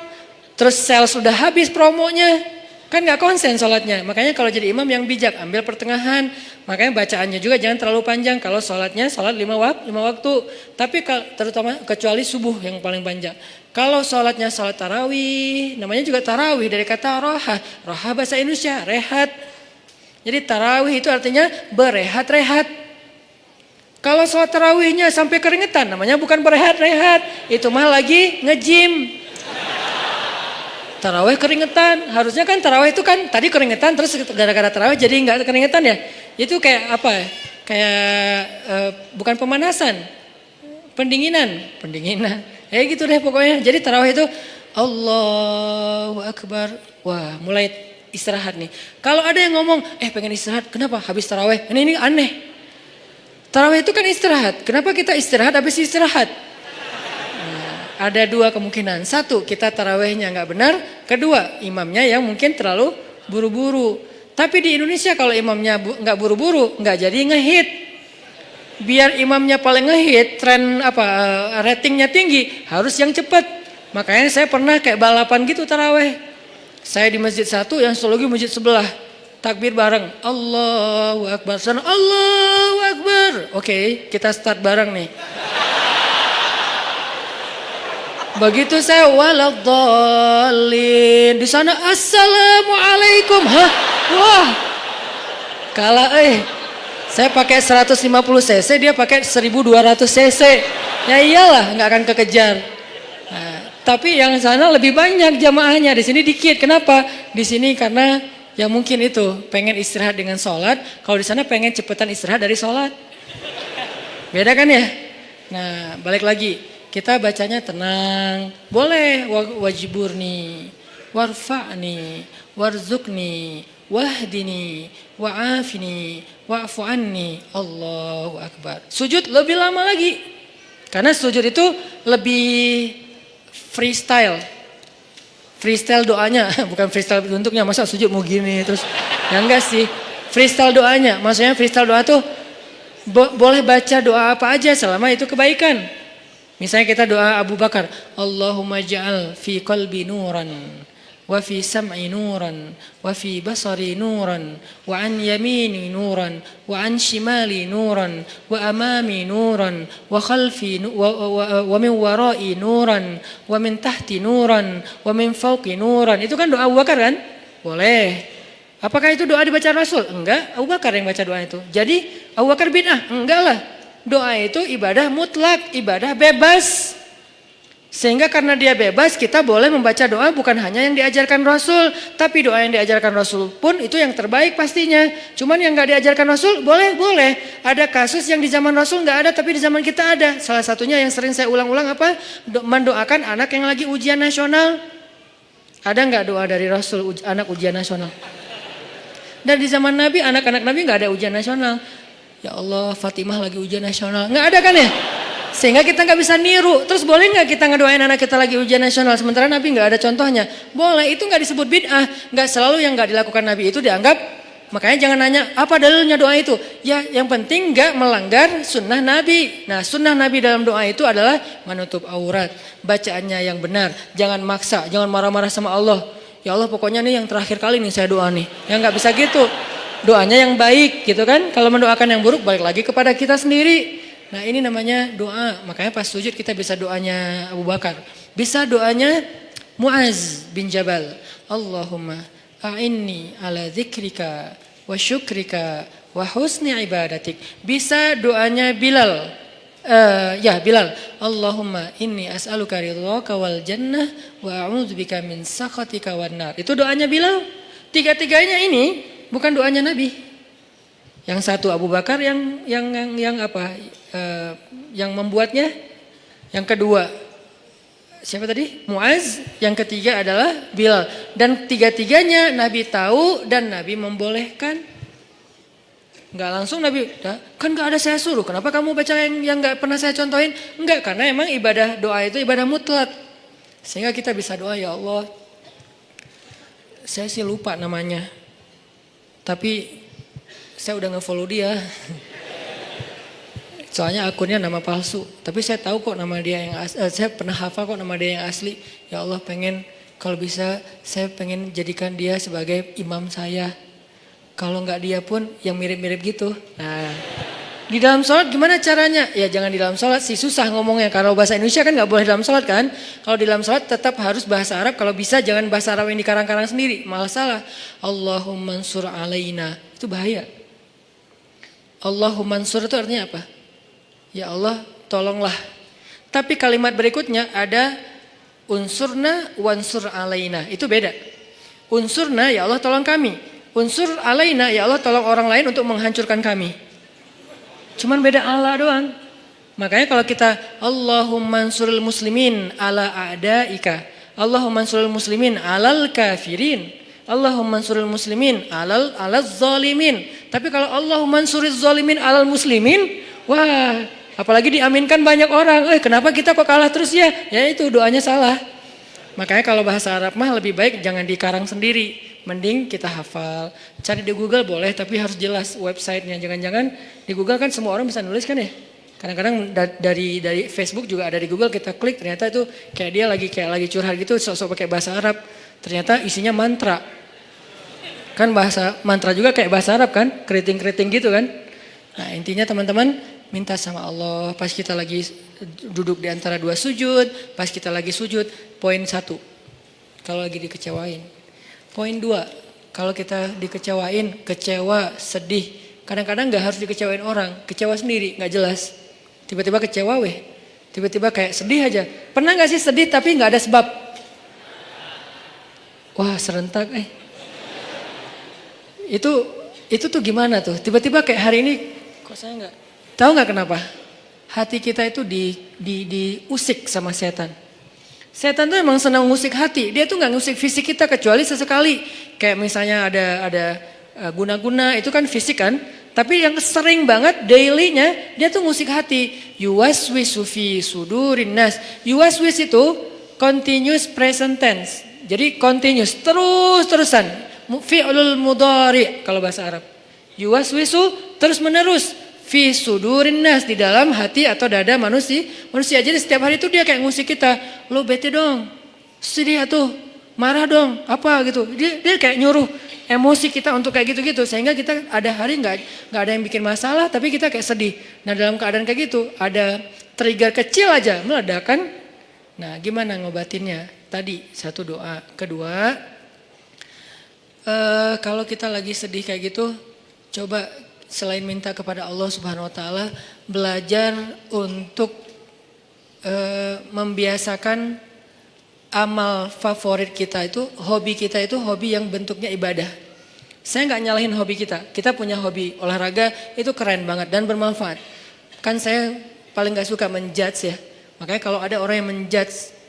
Terus sales udah habis promonya. Kan gak konsen sholatnya. Makanya kalau jadi imam yang bijak, ambil pertengahan. Makanya bacaannya juga jangan terlalu panjang. Kalau sholatnya sholat 5 waktu. Tapi terutama kecuali subuh yang paling panjang. Kalau sholatnya sholat tarawih, namanya juga tarawih dari kata roha. Roha bahasa Indonesia, rehat. Jadi tarawih itu artinya berehat-rehat. Kalau sholat tarawihnya sampai keringetan, namanya bukan berehat-rehat. Itu mah lagi nge-gym. Tarawih keringetan, harusnya kan tarawih itu kan tadi keringetan terus gara-gara tarawih jadi nggak keringetan ya. Itu kayak apa ya? Kayak bukan pemanasan, pendinginan. Gitu deh pokoknya. Jadi tarawih itu Allahu Akbar. Wah mulai istirahat nih. Kalau ada yang ngomong, pengen istirahat, kenapa? Habis tarawih. Ini aneh. Tarawih itu kan istirahat. Kenapa kita istirahat habis istirahat? Ada dua kemungkinan. Satu, kita tarawihnya nggak benar. Kedua, imamnya yang mungkin terlalu buru-buru. Tapi di Indonesia kalau imamnya nggak buru-buru, nggak jadi ngehit. Biar imamnya paling ngehit, ratingnya tinggi, harus yang cepat. Makanya saya pernah kayak balapan gitu tarawih. Saya di masjid satu, yang satu lagi masjid sebelah. Takbir bareng, Allahu Akbar. Sana Allahu Akbar. Oke, kita start bareng nih. Begitu saya waladhdallin, di sana assalamualaikum. Hah? Wah. Kalah saya pakai 150 cc, dia pakai 1200 cc. Ya iyalah, nggak akan kekejar. Nah, tapi yang sana lebih banyak jamaahnya, di sini dikit. Kenapa? Di sini karena ya mungkin itu pengen istirahat dengan sholat. Kalau di sana pengen cepetan istirahat dari sholat. Beda kan ya? Nah, balik lagi. Kita bacanya tenang. Boleh wajiburni, warfa'ni, warzukni, wahdini, wa'afini, wa'fu anni. Allahu Akbar. Sujud lebih lama lagi. Karena sujud itu lebih freestyle. Freestyle doanya, bukan freestyle bentuknya. Masa sujud mau gini terus. Ya enggak sih. Freestyle doanya. Maksudnya freestyle doa tuh boleh baca doa apa aja selama itu kebaikan. Misalnya kita doa Abu Bakar, Allahumma ja'al fi qalbi nuran, wa fi sam'i nuran, wa fi basari nuran, wa an yamini nuran, wa an shimali nuran, wa amami nuran, wa khalfi wa min warai nuran, wa min tahti nuran, wa min fawqi nuran. Itu kan doa Abu Bakar kan? Boleh. Apakah itu doa dibaca Rasul? Enggak, Abu Bakar yang baca doa itu. Jadi Abu Bakar bid'ah? Enggak lah. Doa itu ibadah mutlak, ibadah bebas. Sehingga karena dia bebas, kita boleh membaca doa bukan hanya yang diajarkan Rasul. Tapi doa yang diajarkan Rasul pun itu yang terbaik pastinya. Cuman yang gak diajarkan Rasul, boleh. Ada kasus yang di zaman Rasul gak ada, tapi di zaman kita ada. Salah satunya yang sering saya ulang-ulang apa? Mendoakan anak yang lagi ujian nasional. Ada gak doa dari Rasul anak ujian nasional? Dan di zaman Nabi, anak-anak Nabi gak ada ujian nasional. Ya Allah, Fatimah lagi ujian nasional. Gak ada kan ya? Sehingga kita gak bisa niru. Terus boleh gak kita ngedoain anak kita lagi ujian nasional? Sementara Nabi gak ada contohnya. Boleh, itu gak disebut bid'ah. Gak selalu yang gak dilakukan Nabi itu dianggap. Makanya jangan nanya, apa dalilnya doa itu? Ya yang penting gak melanggar sunnah Nabi. Nah sunnah Nabi dalam doa itu adalah menutup aurat. Bacaannya yang benar. Jangan maksa, jangan marah-marah sama Allah. Ya Allah pokoknya nih yang terakhir kali nih saya doa nih. Ya gak bisa gitu. Doanya yang baik gitu kan. Kalau mendoakan yang buruk balik lagi kepada kita sendiri. Nah ini namanya doa. Makanya pas sujud kita bisa doanya Abu Bakar. Bisa doanya Muaz bin Jabal. Allahumma a'inni ala dzikrika wa syukrika wa husni ibadatik. Bisa doanya Bilal. Bilal. Allahumma inni as'aluka ridhaka wal jannah wa a'udzubika min sakhatika wan nar. Itu doanya Bilal. Tiga-tiganya ini bukan doanya Nabi. Yang satu Abu Bakar yang apa? Yang membuatnya. Yang kedua siapa tadi? Muaz. Yang ketiga adalah Bilal. Dan tiga-tiganya Nabi tahu dan Nabi membolehkan. Enggak langsung Nabi, kan enggak ada saya suruh. Kenapa kamu baca yang enggak pernah saya contohin? Enggak, karena emang ibadah doa itu ibadah mutlak. Sehingga kita bisa doa, ya Allah. Saya sih lupa namanya. Tapi saya udah nge-follow dia. Soalnya akunnya nama palsu. Tapi saya tahu kok nama dia yang saya pernah hafal kok nama dia yang asli. Ya Allah pengen kalau bisa saya pengen jadikan dia sebagai imam saya. Kalau nggak dia pun yang mirip-mirip gitu. Nah, di dalam sholat gimana caranya? Ya jangan di dalam sholat sih susah ngomongnya. Kalau bahasa Indonesia kan nggak boleh dalam sholat kan. Kalau di dalam sholat tetap harus bahasa Arab. Kalau bisa jangan bahasa Arab yang dikarang-karang sendiri. Malah salah. Allahumma ansur alaina. Itu bahaya. Allahumma ansur itu artinya apa? Ya Allah tolonglah. Tapi kalimat berikutnya ada unsurna wansur alaina. Itu beda. Unsurna ya Allah tolong kami. Unsur alaina ya Allah tolong orang lain untuk menghancurkan kami. Cuman beda Allah doang. Makanya kalau kita Allahumma ansuril muslimin ala a'daika. Allahumma ansuril muslimin alal kafirin. Allahumma ansuril muslimin alal zalimin. Tapi kalau Allahumma ansuril zalimin alal muslimin, wah, apalagi diaminkan banyak orang. Kenapa kita kok kalah terus ya? Ya itu doanya salah. Makanya kalau bahasa Arab mah lebih baik jangan dikarang sendiri. Mending kita hafal. Cari di Google boleh tapi harus jelas websitenya. Jangan-jangan di Google kan semua orang bisa nulis kan ya. Kadang-kadang dari Facebook juga ada di Google kita klik ternyata itu kayak dia lagi curhat gitu sok-sok pakai bahasa Arab. Ternyata isinya mantra. Kan bahasa mantra juga kayak bahasa Arab kan, keriting-keriting gitu kan. Nah intinya teman-teman minta sama Allah, pas kita lagi duduk di antara dua sujud, pas kita lagi sujud. Poin 1, kalau lagi dikecewain. Poin 2, kalau kita dikecewain, kecewa, sedih. Kadang-kadang gak harus dikecewain orang, kecewa sendiri, gak jelas. Tiba-tiba kecewa tiba-tiba kayak sedih aja. Pernah gak sih sedih tapi gak ada sebab? Wah serentak Itu tuh gimana tuh? Tiba-tiba kayak hari ini, kok saya nggak tahu nggak kenapa? Hati kita itu diusik sama setan. Setan tuh emang senang ngusik hati. Dia tuh nggak ngusik fisik kita kecuali sesekali. Kayak misalnya ada guna-guna itu kan fisik kan. Tapi yang sering banget dailynya dia tuh ngusik hati. Yuwaswisu fi sudurin nas. Yuwaswis itu continuous present tense. Jadi continuous terus-terusan. Fi'lul mudhari kalau bahasa Arab. Yuwaswisu terus menerus. Fi sudurin nas di dalam hati atau dada manusia. Jadi setiap hari itu dia kayak ngusik kita. Lo bete dong. Sedih atuh. Marah dong. Apa gitu. Dia kayak nyuruh emosi kita untuk kayak gitu-gitu. Sehingga kita ada hari nggak ada yang bikin masalah tapi kita kayak sedih. Nah dalam keadaan kayak gitu ada trigger kecil aja meledakan. Nah gimana ngobatinnya? Tadi satu doa. Kedua, kalau kita lagi sedih kayak gitu, coba selain minta kepada Allah Subhanahu Wa Taala, belajar untuk membiasakan amal favorit kita itu, hobi kita itu hobi yang bentuknya ibadah. Saya nggak nyalahin hobi kita. Kita punya hobi olahraga itu keren banget dan bermanfaat. Kan saya paling nggak suka menjudge ya. Makanya kalau ada orang yang menjudge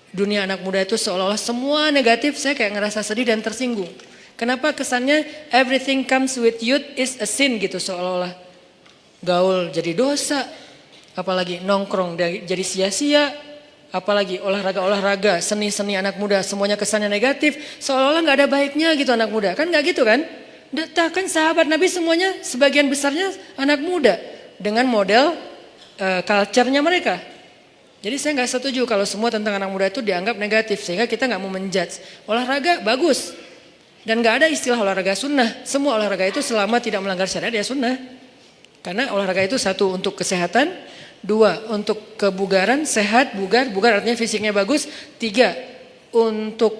dunia anak muda itu seolah-olah semua negatif, saya kayak ngerasa sedih dan tersinggung. Kenapa kesannya everything comes with youth is a sin gitu seolah-olah. Gaul jadi dosa, apalagi nongkrong jadi sia-sia, apalagi olahraga-olahraga, seni-seni anak muda semuanya kesannya negatif, seolah-olah gak ada baiknya gitu anak muda. Kan gak gitu kan? Kan sahabat Nabi semuanya sebagian besarnya anak muda dengan model culture-nya mereka. Jadi saya gak setuju kalau semua tentang anak muda itu dianggap negatif sehingga kita gak mau menjudge. Olahraga bagus. Dan gak ada istilah olahraga sunnah. Semua olahraga itu selama tidak melanggar syariat ya sunnah. Karena olahraga itu satu untuk kesehatan, dua untuk kebugaran, sehat, bugar artinya fisiknya bagus. Tiga untuk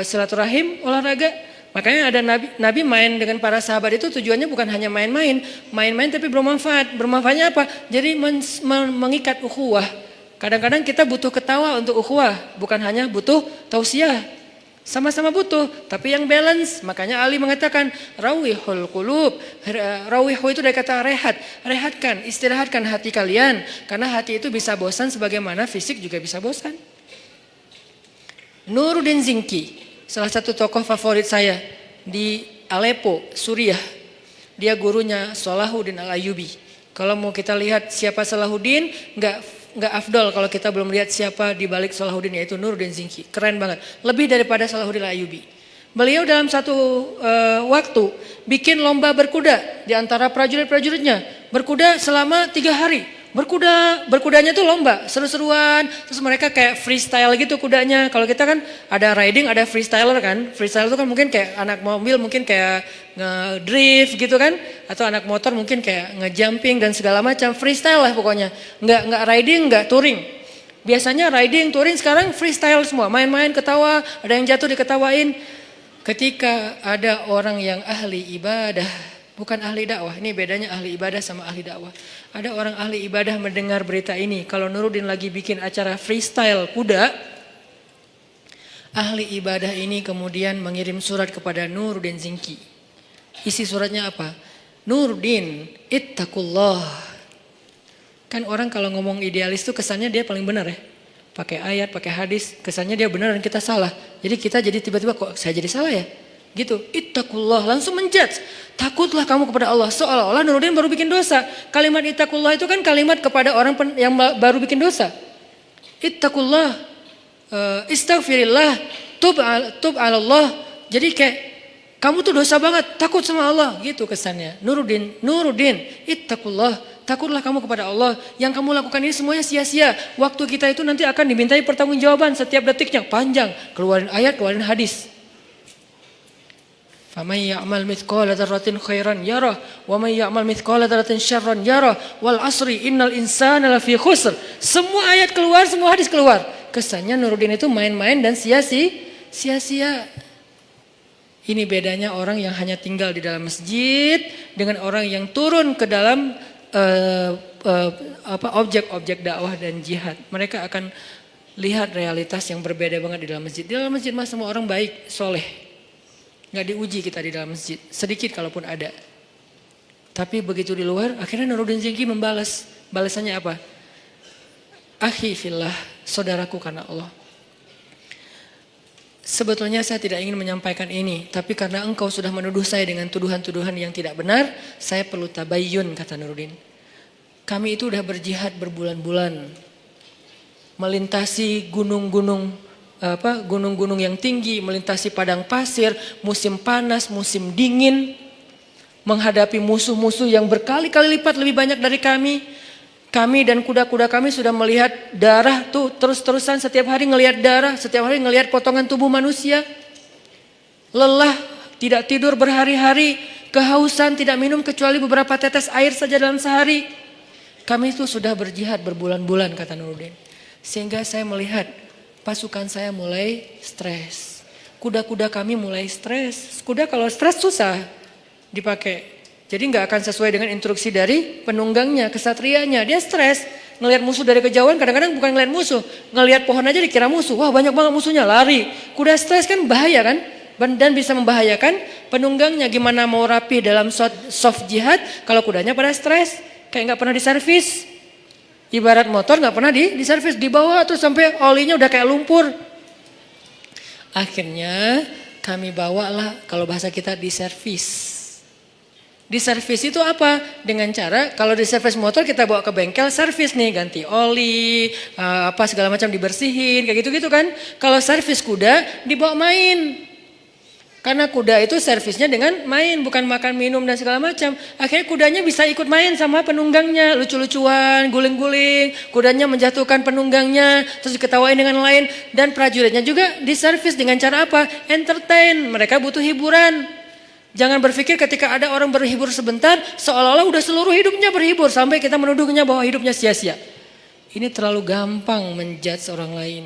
silaturahim olahraga. Makanya ada Nabi main dengan para sahabat itu tujuannya bukan hanya main-main tapi bermanfaat. Bermanfaatnya apa? Jadi mengikat ukhuwah. Kadang-kadang kita butuh ketawa untuk ukhuwah, bukan hanya butuh tausiah. Sama-sama butuh, tapi yang balance. Makanya Ali mengatakan rawihul qulub. Rawihu itu dari kata rehat. Rehatkan, istirahatkan hati kalian. Karena hati itu bisa bosan sebagaimana fisik juga bisa bosan. Nuruddin Zinki, salah satu tokoh favorit saya di Aleppo, Suriah. Dia gurunya Salahuddin Al-Ayyubi. Kalau mau kita lihat siapa Salahuddin, nggak afdol kalau kita belum lihat siapa di balik Salahuddin, yaitu Nuruddin Zinki. Keren banget. Lebih daripada Salahuddin Al-Ayyubi. Beliau dalam satu waktu bikin lomba berkuda di antara prajurit-prajuritnya. Berkuda selama 3 hari. Berkudanya tuh lomba, seru-seruan. Terus mereka kayak freestyle gitu kudanya. Kalau kita kan ada riding, ada freestyler kan. Freestyle itu kan mungkin kayak anak mobil mungkin kayak ngedrift gitu kan. Atau anak motor mungkin kayak ngejumping dan segala macam. Freestyle lah pokoknya. Nggak riding, nggak touring. Biasanya riding, touring, sekarang freestyle semua. Main-main, ketawa, ada yang jatuh diketawain. Ketika ada orang yang ahli ibadah, bukan ahli dakwah, ini bedanya ahli ibadah sama ahli dakwah. Ada orang ahli ibadah mendengar berita ini, kalau Nuruddin lagi bikin acara freestyle kuda, ahli ibadah ini kemudian mengirim surat kepada Nuruddin Zinki. Isi suratnya apa? Nuruddin, ittaqullah. Kan orang kalau ngomong idealis tuh kesannya dia paling benar ya. Pakai ayat, pakai hadis, kesannya dia benar dan kita salah. Jadi kita jadi tiba-tiba kok saya jadi salah ya? Gitu, ittaqullah, langsung menjudge. Takutlah kamu kepada Allah. Seolah-olah Nuruddin baru bikin dosa. Kalimat ittaqullah itu kan kalimat kepada orang yang baru bikin dosa. Ittaqullah, istaghfirillah, tub ala Allah. Jadi kayak kamu tuh dosa banget, takut sama Allah, gitu kesannya. Nuruddin, ittaqullah, takutlah kamu kepada Allah. Yang kamu lakukan ini semuanya sia-sia. Waktu kita itu nanti akan dimintai pertanggungjawaban setiap detiknya, panjang. Keluarin ayat, keluarin hadis. Faman ya'mal mithqala dzarratin khairan yarah wa man ya'mal mithqala dzarratin syarran yarah wal asri innal insana lafi khusr. Semua ayat keluar, semua hadis keluar. Kesannya Nuruddin itu main-main dan sia-sia. Ini bedanya orang yang hanya tinggal di dalam masjid dengan orang yang turun ke dalam objek-objek dakwah dan jihad. Mereka akan lihat realitas yang berbeda banget di dalam masjid. Di dalam masjid mah semua orang baik, soleh. Nggak diuji kita di dalam masjid, sedikit kalaupun ada. Tapi begitu di luar, akhirnya Nuruddin Zingki membalas. Balasannya apa? Akhi fillah, saudaraku karena Allah. Sebetulnya saya tidak ingin menyampaikan ini, tapi karena engkau sudah menuduh saya dengan tuduhan-tuduhan yang tidak benar, saya perlu tabayyun, kata Nuruddin. Kami itu udah berjihad berbulan-bulan, melintasi gunung-gunung yang tinggi, melintasi padang pasir, musim panas, musim dingin, menghadapi musuh-musuh yang berkali-kali lipat lebih banyak dari kami. Kami dan kuda-kuda kami sudah melihat darah tuh terus-terusan, setiap hari ngelihat darah, setiap hari ngelihat potongan tubuh manusia. Lelah, tidak tidur berhari-hari, kehausan, tidak minum kecuali beberapa tetes air saja dalam sehari. Kami itu sudah berjihad berbulan-bulan, kata Nuruddin. Sehingga saya melihat pasukan saya mulai stres. Kuda-kuda kami mulai stres. Kuda kalau stres susah dipakai. Jadi nggak akan sesuai dengan instruksi dari penunggangnya, kesatrianya. Dia stres. Ngelihat musuh dari kejauhan, kadang-kadang bukan ngelihat musuh. Ngelihat pohon aja dikira musuh. Wah, banyak banget musuhnya, lari. Kuda stres kan bahaya kan? Dan bisa membahayakan penunggangnya. Gimana mau rapi dalam soft jihad kalau kudanya pada stres. Kayak nggak pernah diservis. Ibarat motor nggak pernah diservis, dibawa terus sampai olinya udah kayak lumpur. Akhirnya kami bawalah, kalau bahasa kita, diservis. Diservis itu apa? Dengan cara kalau diservis motor kita bawa ke bengkel servis nih, ganti oli, segala macam dibersihin, kayak gitu-gitu kan. Kalau servis kuda dibawa main. Karena kuda itu servisnya dengan main, bukan makan, minum dan segala macam. Akhirnya kudanya bisa ikut main sama penunggangnya, lucu-lucuan, guling-guling. Kudanya menjatuhkan penunggangnya, terus diketawain dengan lain. Dan prajuritnya juga diservis dengan cara apa? Entertain, mereka butuh hiburan. Jangan berpikir ketika ada orang berhibur sebentar, seolah-olah udah seluruh hidupnya berhibur. Sampai kita menuduhnya bahwa hidupnya sia-sia. Ini terlalu gampang menjudge orang lain.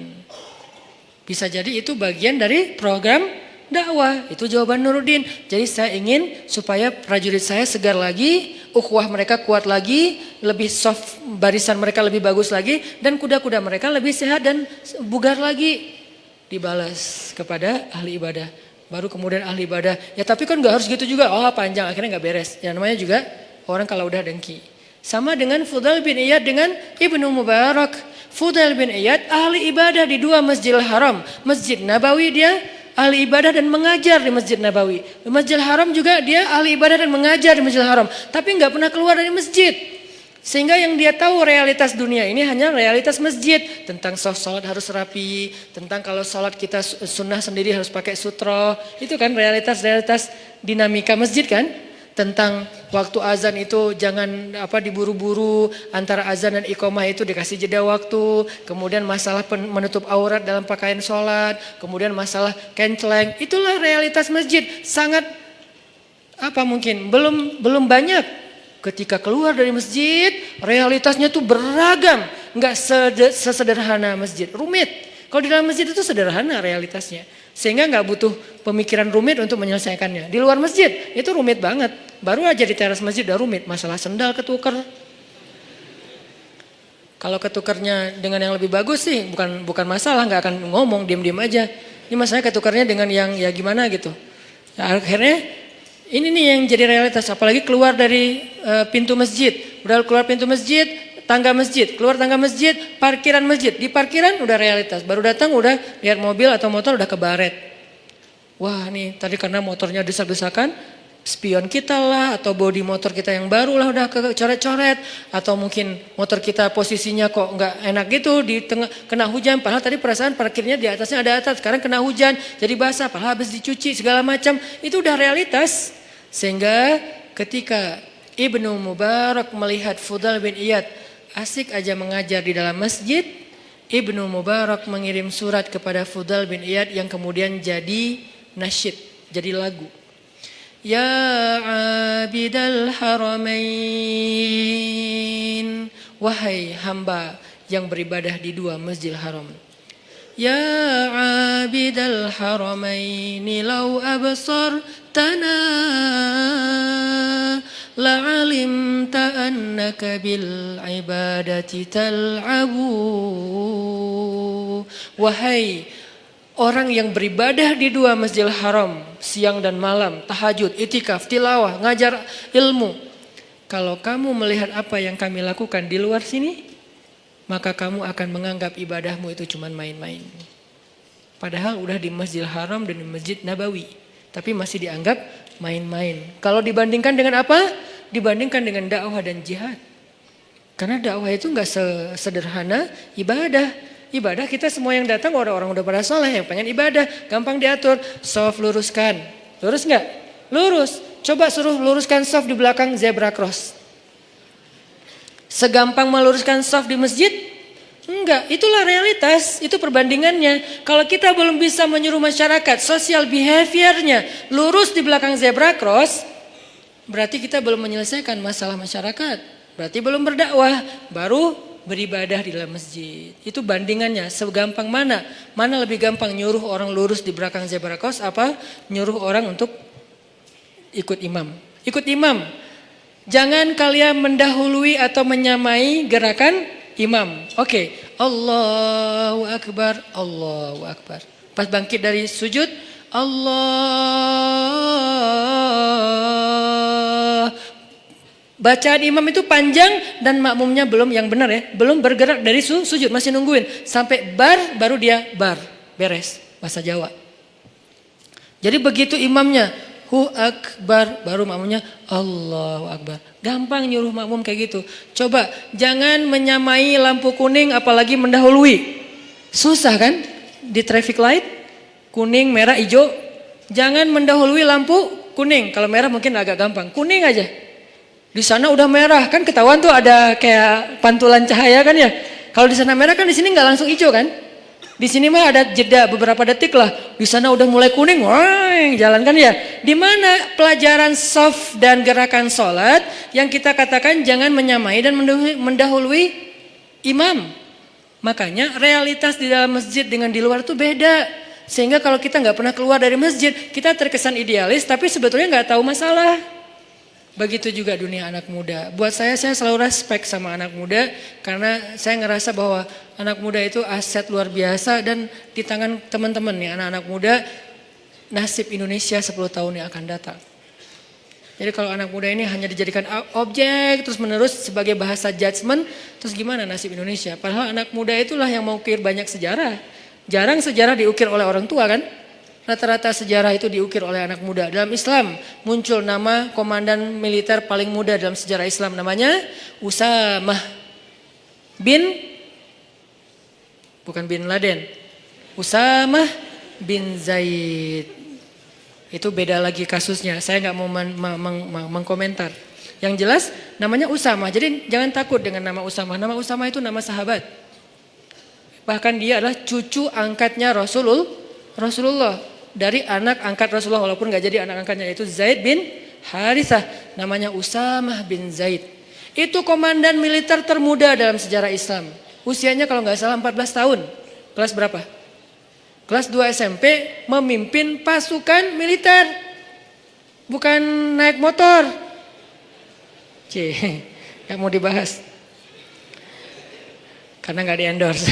Bisa jadi itu bagian dari program dakwah. Itu jawaban Nuruddin. Jadi saya ingin supaya prajurit saya segar lagi, ukhuwah mereka kuat lagi, lebih soft, barisan mereka lebih bagus lagi, dan kuda-kuda mereka lebih sehat dan bugar lagi. Dibalas kepada ahli ibadah. Baru kemudian ahli ibadah, ya tapi kan gak harus gitu juga. Oh panjang, akhirnya gak beres. Ya namanya juga orang kalau udah dengki. Sama dengan Fudail bin Iyad dengan Ibnu Mubarak. Fudail bin Iyad ahli ibadah di dua Masjidil Haram. Masjid Nabawi dia ahli ibadah dan mengajar di Masjid Nabawi. Di Masjidil Haram juga dia ahli ibadah dan mengajar di Masjidil Haram. Tapi gak pernah keluar dari masjid. Sehingga yang dia tahu realitas dunia ini hanya realitas masjid. Tentang sholat harus rapi. Tentang kalau sholat kita sunnah sendiri harus pakai sutro. Itu kan realitas-realitas dinamika masjid kan. Tentang waktu azan itu jangan diburu-buru. Antara azan dan iqomah itu dikasih jeda waktu. Kemudian masalah menutup aurat dalam pakaian sholat. Kemudian masalah kenceleng. Itulah realitas masjid. Sangat mungkin belum banyak. Ketika keluar dari masjid, realitasnya tuh beragam. Nggak sesederhana masjid, rumit. Kalau di dalam masjid itu sederhana realitasnya. Sehingga nggak butuh pemikiran rumit untuk menyelesaikannya. Di luar masjid, itu rumit banget. Baru aja di teras masjid udah rumit. Masalah sendal ketuker. Kalau ketukernya dengan yang lebih bagus sih, bukan masalah. Nggak akan ngomong, diem-diem aja. Ini masalahnya ketukernya dengan yang ya gimana gitu. Nah, akhirnya ini nih yang jadi realitas, apalagi keluar dari pintu masjid. Udah keluar pintu masjid, tangga masjid, keluar tangga masjid, parkiran masjid. Di parkiran udah realitas, baru datang udah lihat mobil atau motor udah kebaret. Wah nih tadi karena motornya desak-desakan, spion kita lah atau bodi motor kita yang baru lah udah coret-coret. Atau mungkin motor kita posisinya kok nggak enak gitu, di tengah kena hujan. Padahal tadi perasaan parkirnya di atasnya ada atap, sekarang kena hujan jadi basah. Padahal habis dicuci segala macam, itu udah realitas. Sehingga ketika Ibnu Mubarak melihat Fudail bin Iyad asik aja mengajar di dalam masjid, Ibnu Mubarak mengirim surat kepada Fudail bin Iyad yang kemudian jadi nasyid, jadi lagu. Ya abidal haramain. Wahai hamba yang beribadah di dua Masjidil Haram. Ya abidal haramaini law absartana la'alimta annaka bil ibadati tal'abu. Wahai orang yang beribadah di dua Masjidil Haram siang dan malam, tahajud, itikaf, tilawah, ngajar ilmu. Kalau kamu melihat apa yang kami lakukan di luar sini, maka kamu akan menganggap ibadahmu itu cuma main-main. Padahal udah di Masjidil Haram dan di Masjid Nabawi, tapi masih dianggap main-main. Kalau dibandingkan dengan apa? Dibandingkan dengan dakwah dan jihad. Karena dakwah itu nggak sederhana ibadah. Ibadah kita semua yang datang orang-orang udah pada soleh, yang pengen ibadah, gampang diatur. Shaf luruskan, lurus nggak? Lurus. Coba suruh luruskan shaf di belakang zebra cross. Segampang meluruskan shaf di masjid? Enggak, itulah realitas, itu perbandingannya. Kalau kita belum bisa menyuruh masyarakat, social behaviornya lurus di belakang zebra cross, berarti kita belum menyelesaikan masalah masyarakat. Berarti belum berdakwah, baru beribadah di dalam masjid. Itu bandingannya, segampang mana? Mana lebih gampang nyuruh orang lurus di belakang zebra cross apa nyuruh orang untuk ikut imam? Ikut imam. Jangan kalian mendahului atau menyamai gerakan imam. Oke. Allahu Akbar, Allahu Akbar. Pas bangkit dari sujud, Allah. Bacaan imam itu panjang dan makmumnya belum yang benar ya. Belum bergerak dari sujud, masih nungguin. Sampai bar, baru dia bar. Beres, bahasa Jawa. Jadi begitu imamnya, Hu Akbar, baru makmumnya Allahu Akbar. Gampang nyuruh makmum kayak gitu. Coba jangan menyamai lampu kuning apalagi mendahului. Susah kan? Di traffic light kuning, merah, hijau. Jangan mendahului lampu kuning. Kalau merah mungkin agak gampang. Kuning aja. Di sana udah merah kan ketahuan tuh ada kayak pantulan cahaya kan ya. Kalau di sana merah kan di sini nggak langsung hijau kan? Di sini mah ada jeda beberapa detik lah. Di sana udah mulai kuning, wah, jalan kan ya. Di mana pelajaran shaf dan gerakan sholat yang kita katakan jangan menyamai dan mendahului imam. Makanya realitas di dalam masjid dengan di luar tuh beda. Sehingga kalau kita nggak pernah keluar dari masjid, kita terkesan idealis, tapi sebetulnya nggak tahu masalah. Begitu juga dunia anak muda. Buat saya selalu respect sama anak muda karena saya ngerasa bahwa anak muda itu aset luar biasa dan di tangan teman-teman nih anak-anak muda nasib Indonesia 10 tahun yang akan datang. Jadi kalau anak muda ini hanya dijadikan objek terus menerus sebagai bahasa judgement, terus gimana nasib Indonesia? Padahal anak muda itulah yang mengukir banyak sejarah. Jarang sejarah diukir oleh orang tua kan? Rata-rata sejarah itu diukir oleh anak muda. Dalam Islam muncul nama komandan militer paling muda dalam sejarah Islam. Namanya Usamah bukan bin Laden. Usamah bin Zaid. Itu beda lagi kasusnya. Saya nggak mau mengkomentar. Yang jelas namanya Usamah. Jadi jangan takut dengan nama Usamah. Nama Usamah itu nama sahabat. Bahkan dia adalah cucu angkatnya Rasulullah. Dari anak angkat Rasulullah walaupun gak jadi anak angkatnya yaitu Zaid bin Harithah. Namanya Usamah bin Zaid. Itu komandan militer termuda dalam sejarah Islam. Usianya kalau gak salah 14 tahun. Kelas berapa? Kelas 2 SMP memimpin pasukan militer. Bukan naik motor. Gak mau dibahas. Karena gak di endorse.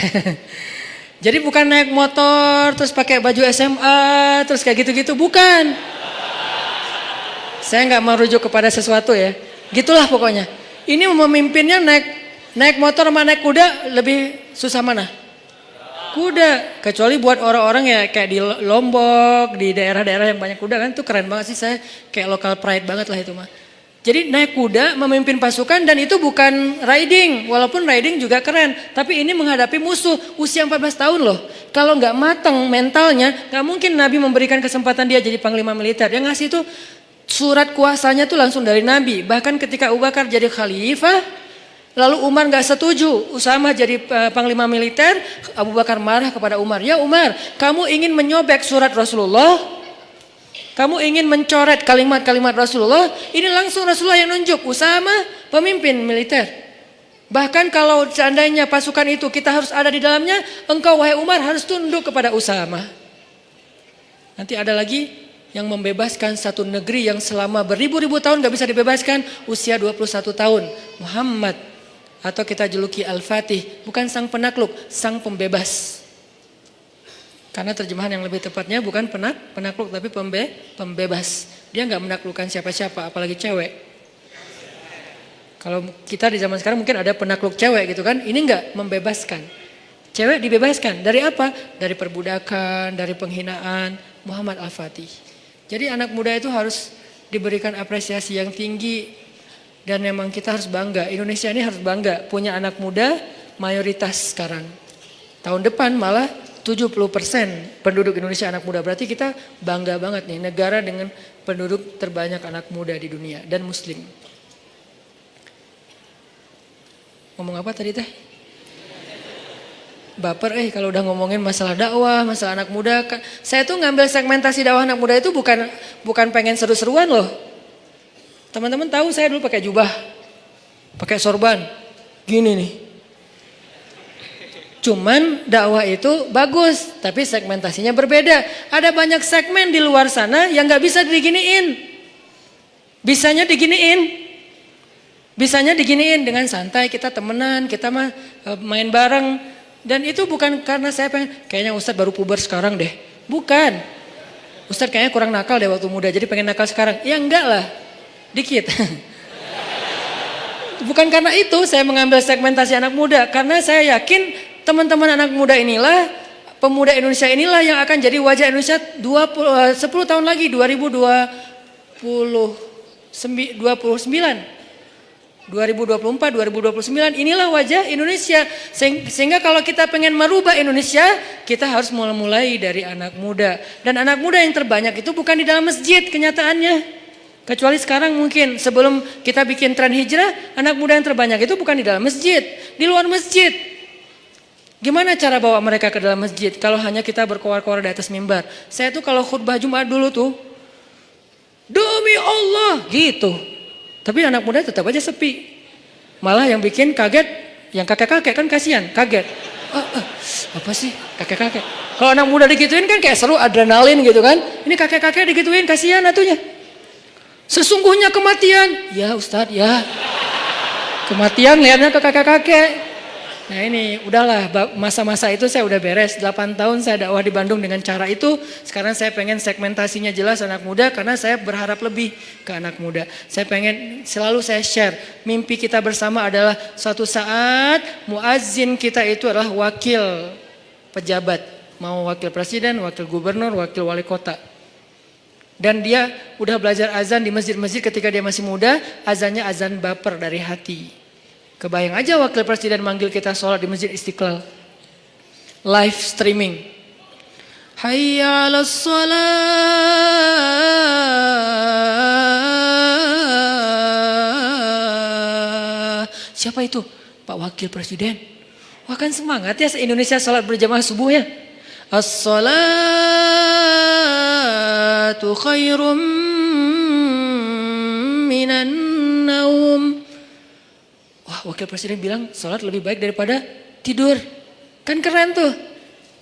Jadi bukan naik motor, terus pakai baju SMA, terus kayak gitu-gitu, bukan. Saya nggak merujuk kepada sesuatu ya. Gitulah pokoknya. Ini memimpinnya naik motor sama naik kuda lebih susah mana? Kuda. Kecuali buat orang-orang ya kayak di Lombok, di daerah-daerah yang banyak kuda kan, itu keren banget sih saya. Kayak local pride banget lah itu mah. Jadi naik kuda memimpin pasukan dan itu bukan riding. Walaupun riding juga keren. Tapi ini menghadapi musuh usia 14 tahun loh. Kalau nggak matang mentalnya nggak mungkin Nabi memberikan kesempatan dia jadi panglima militer. Yang ngasih itu surat kuasanya tuh langsung dari Nabi. Bahkan ketika Abu Bakar jadi khalifah. Lalu Umar nggak setuju. Usamah jadi panglima militer. Abu Bakar marah kepada Umar. Ya Umar kamu ingin menyobek surat Rasulullah. Kamu ingin mencoret kalimat-kalimat Rasulullah, ini langsung Rasulullah yang nunjuk. Usama pemimpin militer. Bahkan kalau seandainya pasukan itu kita harus ada di dalamnya, engkau wahai Umar harus tunduk kepada Usama. Nanti ada lagi yang membebaskan satu negeri yang selama beribu-ribu tahun gak bisa dibebaskan, usia 21 tahun. Muhammad, atau kita juluki Al-Fatih, bukan sang penakluk, sang pembebas. Karena terjemahan yang lebih tepatnya bukan penakluk tapi pembebas. Dia gak menaklukkan siapa-siapa, apalagi cewek. Kalau kita di zaman sekarang mungkin ada penakluk cewek gitu kan, ini enggak, membebaskan. Cewek dibebaskan, dari apa? Dari perbudakan, dari penghinaan. Muhammad Al-Fatih. Jadi anak muda itu harus diberikan apresiasi yang tinggi. Dan memang kita harus bangga, Indonesia ini harus bangga punya anak muda mayoritas sekarang. Tahun depan malah 70% penduduk Indonesia anak muda. Berarti kita bangga banget nih, negara dengan penduduk terbanyak anak muda di dunia dan muslim. Ngomong apa tadi teh? Baper kalau udah ngomongin masalah dakwah, masalah anak muda. Saya tuh ngambil segmentasi dakwah anak muda itu bukan pengen seru-seruan loh. Teman-teman tahu saya dulu pakai jubah, pakai sorban, gini nih. Cuman dakwah itu bagus, tapi segmentasinya berbeda. Ada banyak segmen di luar sana yang gak bisa diginiin. Bisanya diginiin dengan santai, kita temenan, kita main bareng. Dan itu bukan karena saya kayaknya Ustadz baru puber sekarang deh. Bukan. Ustadz kayaknya kurang nakal deh waktu muda, jadi pengen nakal sekarang. Ya enggak lah, dikit. Bukan karena itu saya mengambil segmentasi anak muda. Karena saya yakin teman-teman anak muda inilah, pemuda Indonesia inilah yang akan jadi wajah Indonesia 10 tahun lagi, 2024, 2029 inilah wajah Indonesia. Sehingga kalau kita pengen merubah Indonesia, kita harus mulai dari anak muda. Dan anak muda yang terbanyak itu bukan di dalam masjid kenyataannya. Kecuali sekarang mungkin sebelum kita bikin tren hijrah, anak muda yang terbanyak itu bukan di dalam masjid, di luar masjid. Gimana cara bawa mereka ke dalam masjid kalau hanya kita berkoar-koar di atas mimbar? Saya tuh kalau khutbah Jumat dulu tuh, demi Allah gitu. Tapi anak muda tetap aja sepi. Malah yang bikin kaget, yang kakek-kakek kan kasihan, kaget. Apa sih kakek-kakek? Kalau anak muda digituin kan kayak seru, adrenalin gitu kan. Ini kakek-kakek digituin, kasihan atunya. Sesungguhnya kematian, ya Ustadz ya. Kematian lihatnya ke kakek-kakek. Nah ini udahlah, masa-masa itu saya udah beres. 8 tahun saya dakwah di Bandung dengan cara itu. Sekarang saya pengen segmentasinya jelas anak muda, karena saya berharap lebih ke anak muda. Saya pengen selalu saya share, mimpi kita bersama adalah suatu saat muazzin kita itu adalah wakil pejabat. Mau wakil presiden, wakil gubernur, wakil wali kota. Dan dia udah belajar azan di masjid-masjid ketika dia masih muda, azannya azan baper dari hati. Kebayang aja wakil presiden manggil kita sholat di Masjid Istiqlal. Live streaming. Hayya 'alas shalah. Siapa itu? Pak Wakil Presiden. Wah kan semangat ya se-Indonesia sholat berjamaah subuh ya. As-salatu khairum minan naum. Wah, Wakil Presiden bilang sholat lebih baik daripada tidur. Kan keren tuh.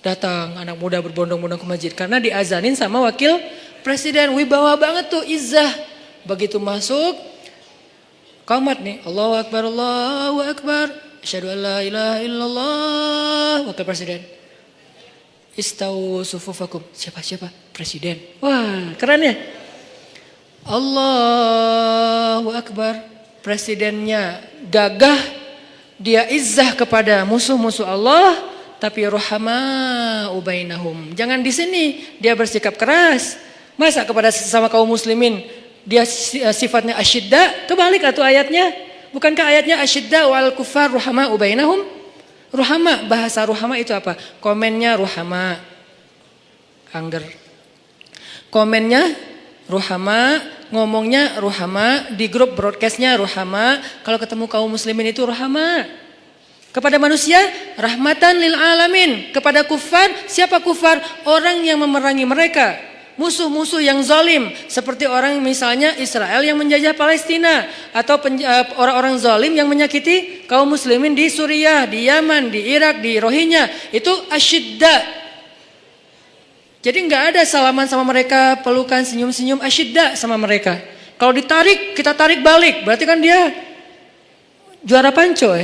Datang anak muda berbondong-bondong ke masjid. Karena diazanin sama Wakil Presiden. Wibawa banget tuh, izzah. Begitu masuk, qamat nih. Allahu Akbar, Allahu Akbar. Asyhadu an la ilaha illallah. Wakil Presiden. Istawu sufufakum. Siapa? Presiden. Wah, keren ya. Allahu Akbar. Presidennya gagah, dia izzah kepada musuh-musuh Allah, tapi rohama ubainahum. Jangan di sini dia bersikap keras. Masa kepada sesama kaum muslimin dia sifatnya asyidda? Kebalik atau ayatnya? Bukankah ayatnya asyidda wal kufar rohama ubainahum? Rohama, bahasa rohama itu apa? Komennya rohama, angger. Komennya rohama, ngomongnya ruhama, di grup broadcastnya ruhama, kalau ketemu kaum muslimin itu ruhama. Kepada manusia, rahmatan lil alamin. Kepada kufar, siapa kufar? Orang yang memerangi mereka. musuh-musuh yang zalim seperti orang misalnya Israel yang menjajah Palestina atau orang-orang zalim yang menyakiti kaum muslimin di Suriah, di Yaman, di Irak, di Rohingya, itu asyidda. Jadi nggak ada salaman sama mereka, pelukan, senyum-senyum, asyidda sama mereka. Kalau ditarik, kita tarik balik, berarti kan dia juara panco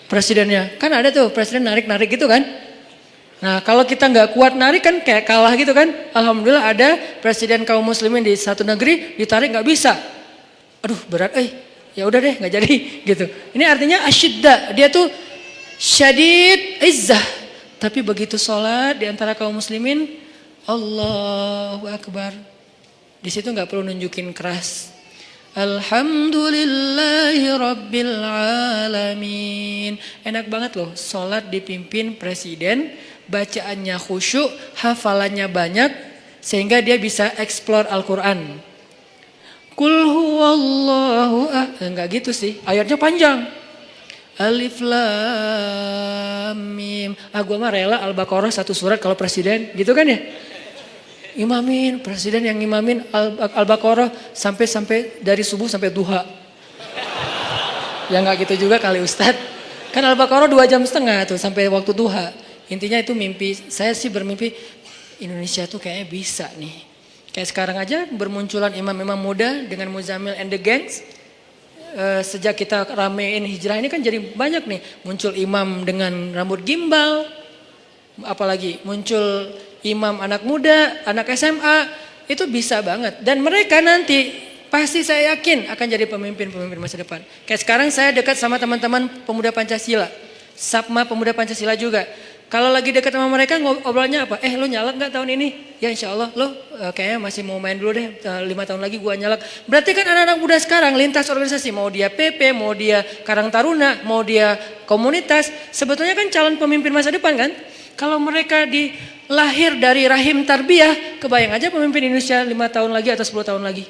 presidennya. Kan ada tuh presiden narik-narik gitu kan. Nah kalau kita nggak kuat narik kan kayak kalah gitu kan. Alhamdulillah ada presiden kaum muslimin di satu negeri ditarik nggak bisa. Aduh berat ya udah deh nggak jadi gitu. Ini artinya asyidda, dia tuh syadid izzah. Tapi begitu sholat di antara kaum muslimin, Allahu Akbar. Di situ nggak perlu nunjukin keras. Alhamdulillahi Rabbil Alamin. Enak banget loh sholat dipimpin presiden, bacaannya khusyuk, hafalannya banyak, sehingga dia bisa explore Al-Quran. Qul huwallahu enggak gitu sih, ayatnya panjang. Alif Lam Mim. Gua mah rela Al-Baqarah satu surat kalau presiden, gitu kan ya? Imamin, presiden yang imamin Al-Baqarah sampai dari subuh sampai duha. Ya nggak gitu juga kali Ustadz. Kan Al-Baqarah 2,5 jam tuh sampai waktu duha. Intinya itu mimpi, saya sih bermimpi Indonesia tuh kayaknya bisa nih. Kayak sekarang aja bermunculan imam-imam muda dengan Muzammil and the Gangs. Sejak kita ramein hijrah ini kan jadi banyak nih. Muncul imam dengan rambut gimbal. Apalagi muncul imam anak muda, anak SMA, itu bisa banget. Dan mereka nanti pasti saya yakin akan jadi pemimpin-pemimpin masa depan. Kayak sekarang saya dekat sama teman-teman pemuda Pancasila. Sapma pemuda Pancasila juga. Kalau lagi dekat sama mereka ngobrolnya apa? Lo nyalak gak tahun ini? Ya insya Allah lo kayaknya masih mau main dulu deh. 5 tahun lagi gua nyalak. Berarti kan anak-anak muda sekarang lintas organisasi. Mau dia PP, mau dia Karang Taruna, mau dia komunitas. Sebetulnya kan calon pemimpin masa depan kan? Kalau mereka lahir dari rahim tarbiyah, kebayang aja pemimpin Indonesia 5 tahun lagi atau 10 tahun lagi.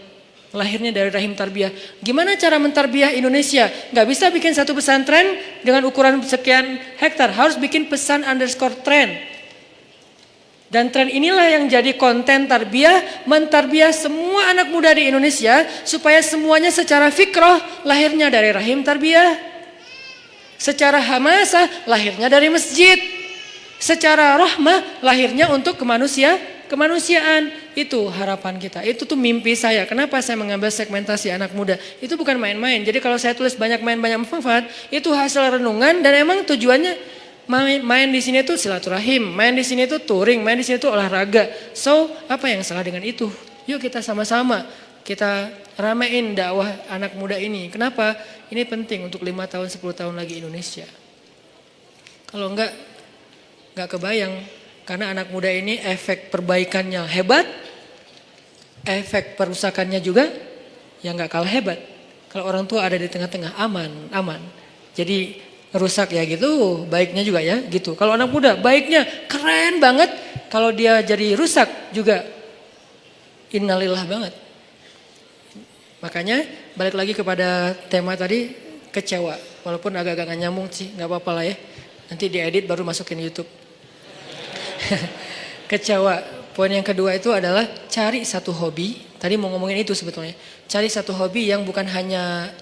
Lahirnya dari rahim tarbiyah. Gimana cara mentarbiyah Indonesia? Gak bisa bikin satu pesantren dengan ukuran sekian hektar. Harus bikin pesan_tren. Dan tren inilah yang jadi konten tarbiyah, mentarbiyah semua anak muda di Indonesia supaya semuanya secara fikrah lahirnya dari rahim tarbiyah. Secara hamasah lahirnya dari masjid. Secara rahmah lahirnya untuk kemanusiaan. Itu harapan kita. Itu tuh mimpi saya. Kenapa saya mengambil segmentasi anak muda? Itu bukan main-main. Jadi kalau saya tulis banyak main banyak manfaat, itu hasil renungan dan emang tujuannya main di sini tuh silaturahim, main di sini tuh touring, main di sini tuh olahraga. So, apa yang salah dengan itu? Yuk kita sama-sama kita ramein dakwah anak muda ini. Kenapa? Ini penting untuk 5 tahun 10 tahun lagi Indonesia. Kalau enggak kebayang, karena anak muda ini efek perbaikannya hebat, efek perusakannya juga yang nggak kalah hebat. Kalau orang tua ada di tengah-tengah aman. Jadi rusak ya gitu, baiknya juga ya gitu. Kalau anak muda baiknya keren banget, kalau dia jadi rusak juga innalillah banget. Makanya balik lagi kepada tema tadi, kecewa. Walaupun agak-agak gak nyambung sih, nggak apa-apa lah ya. Nanti diedit baru masukin YouTube. Kecewa. Poin yang kedua itu adalah cari satu hobi. Tadi mau ngomongin itu sebetulnya. Cari satu hobi yang bukan hanya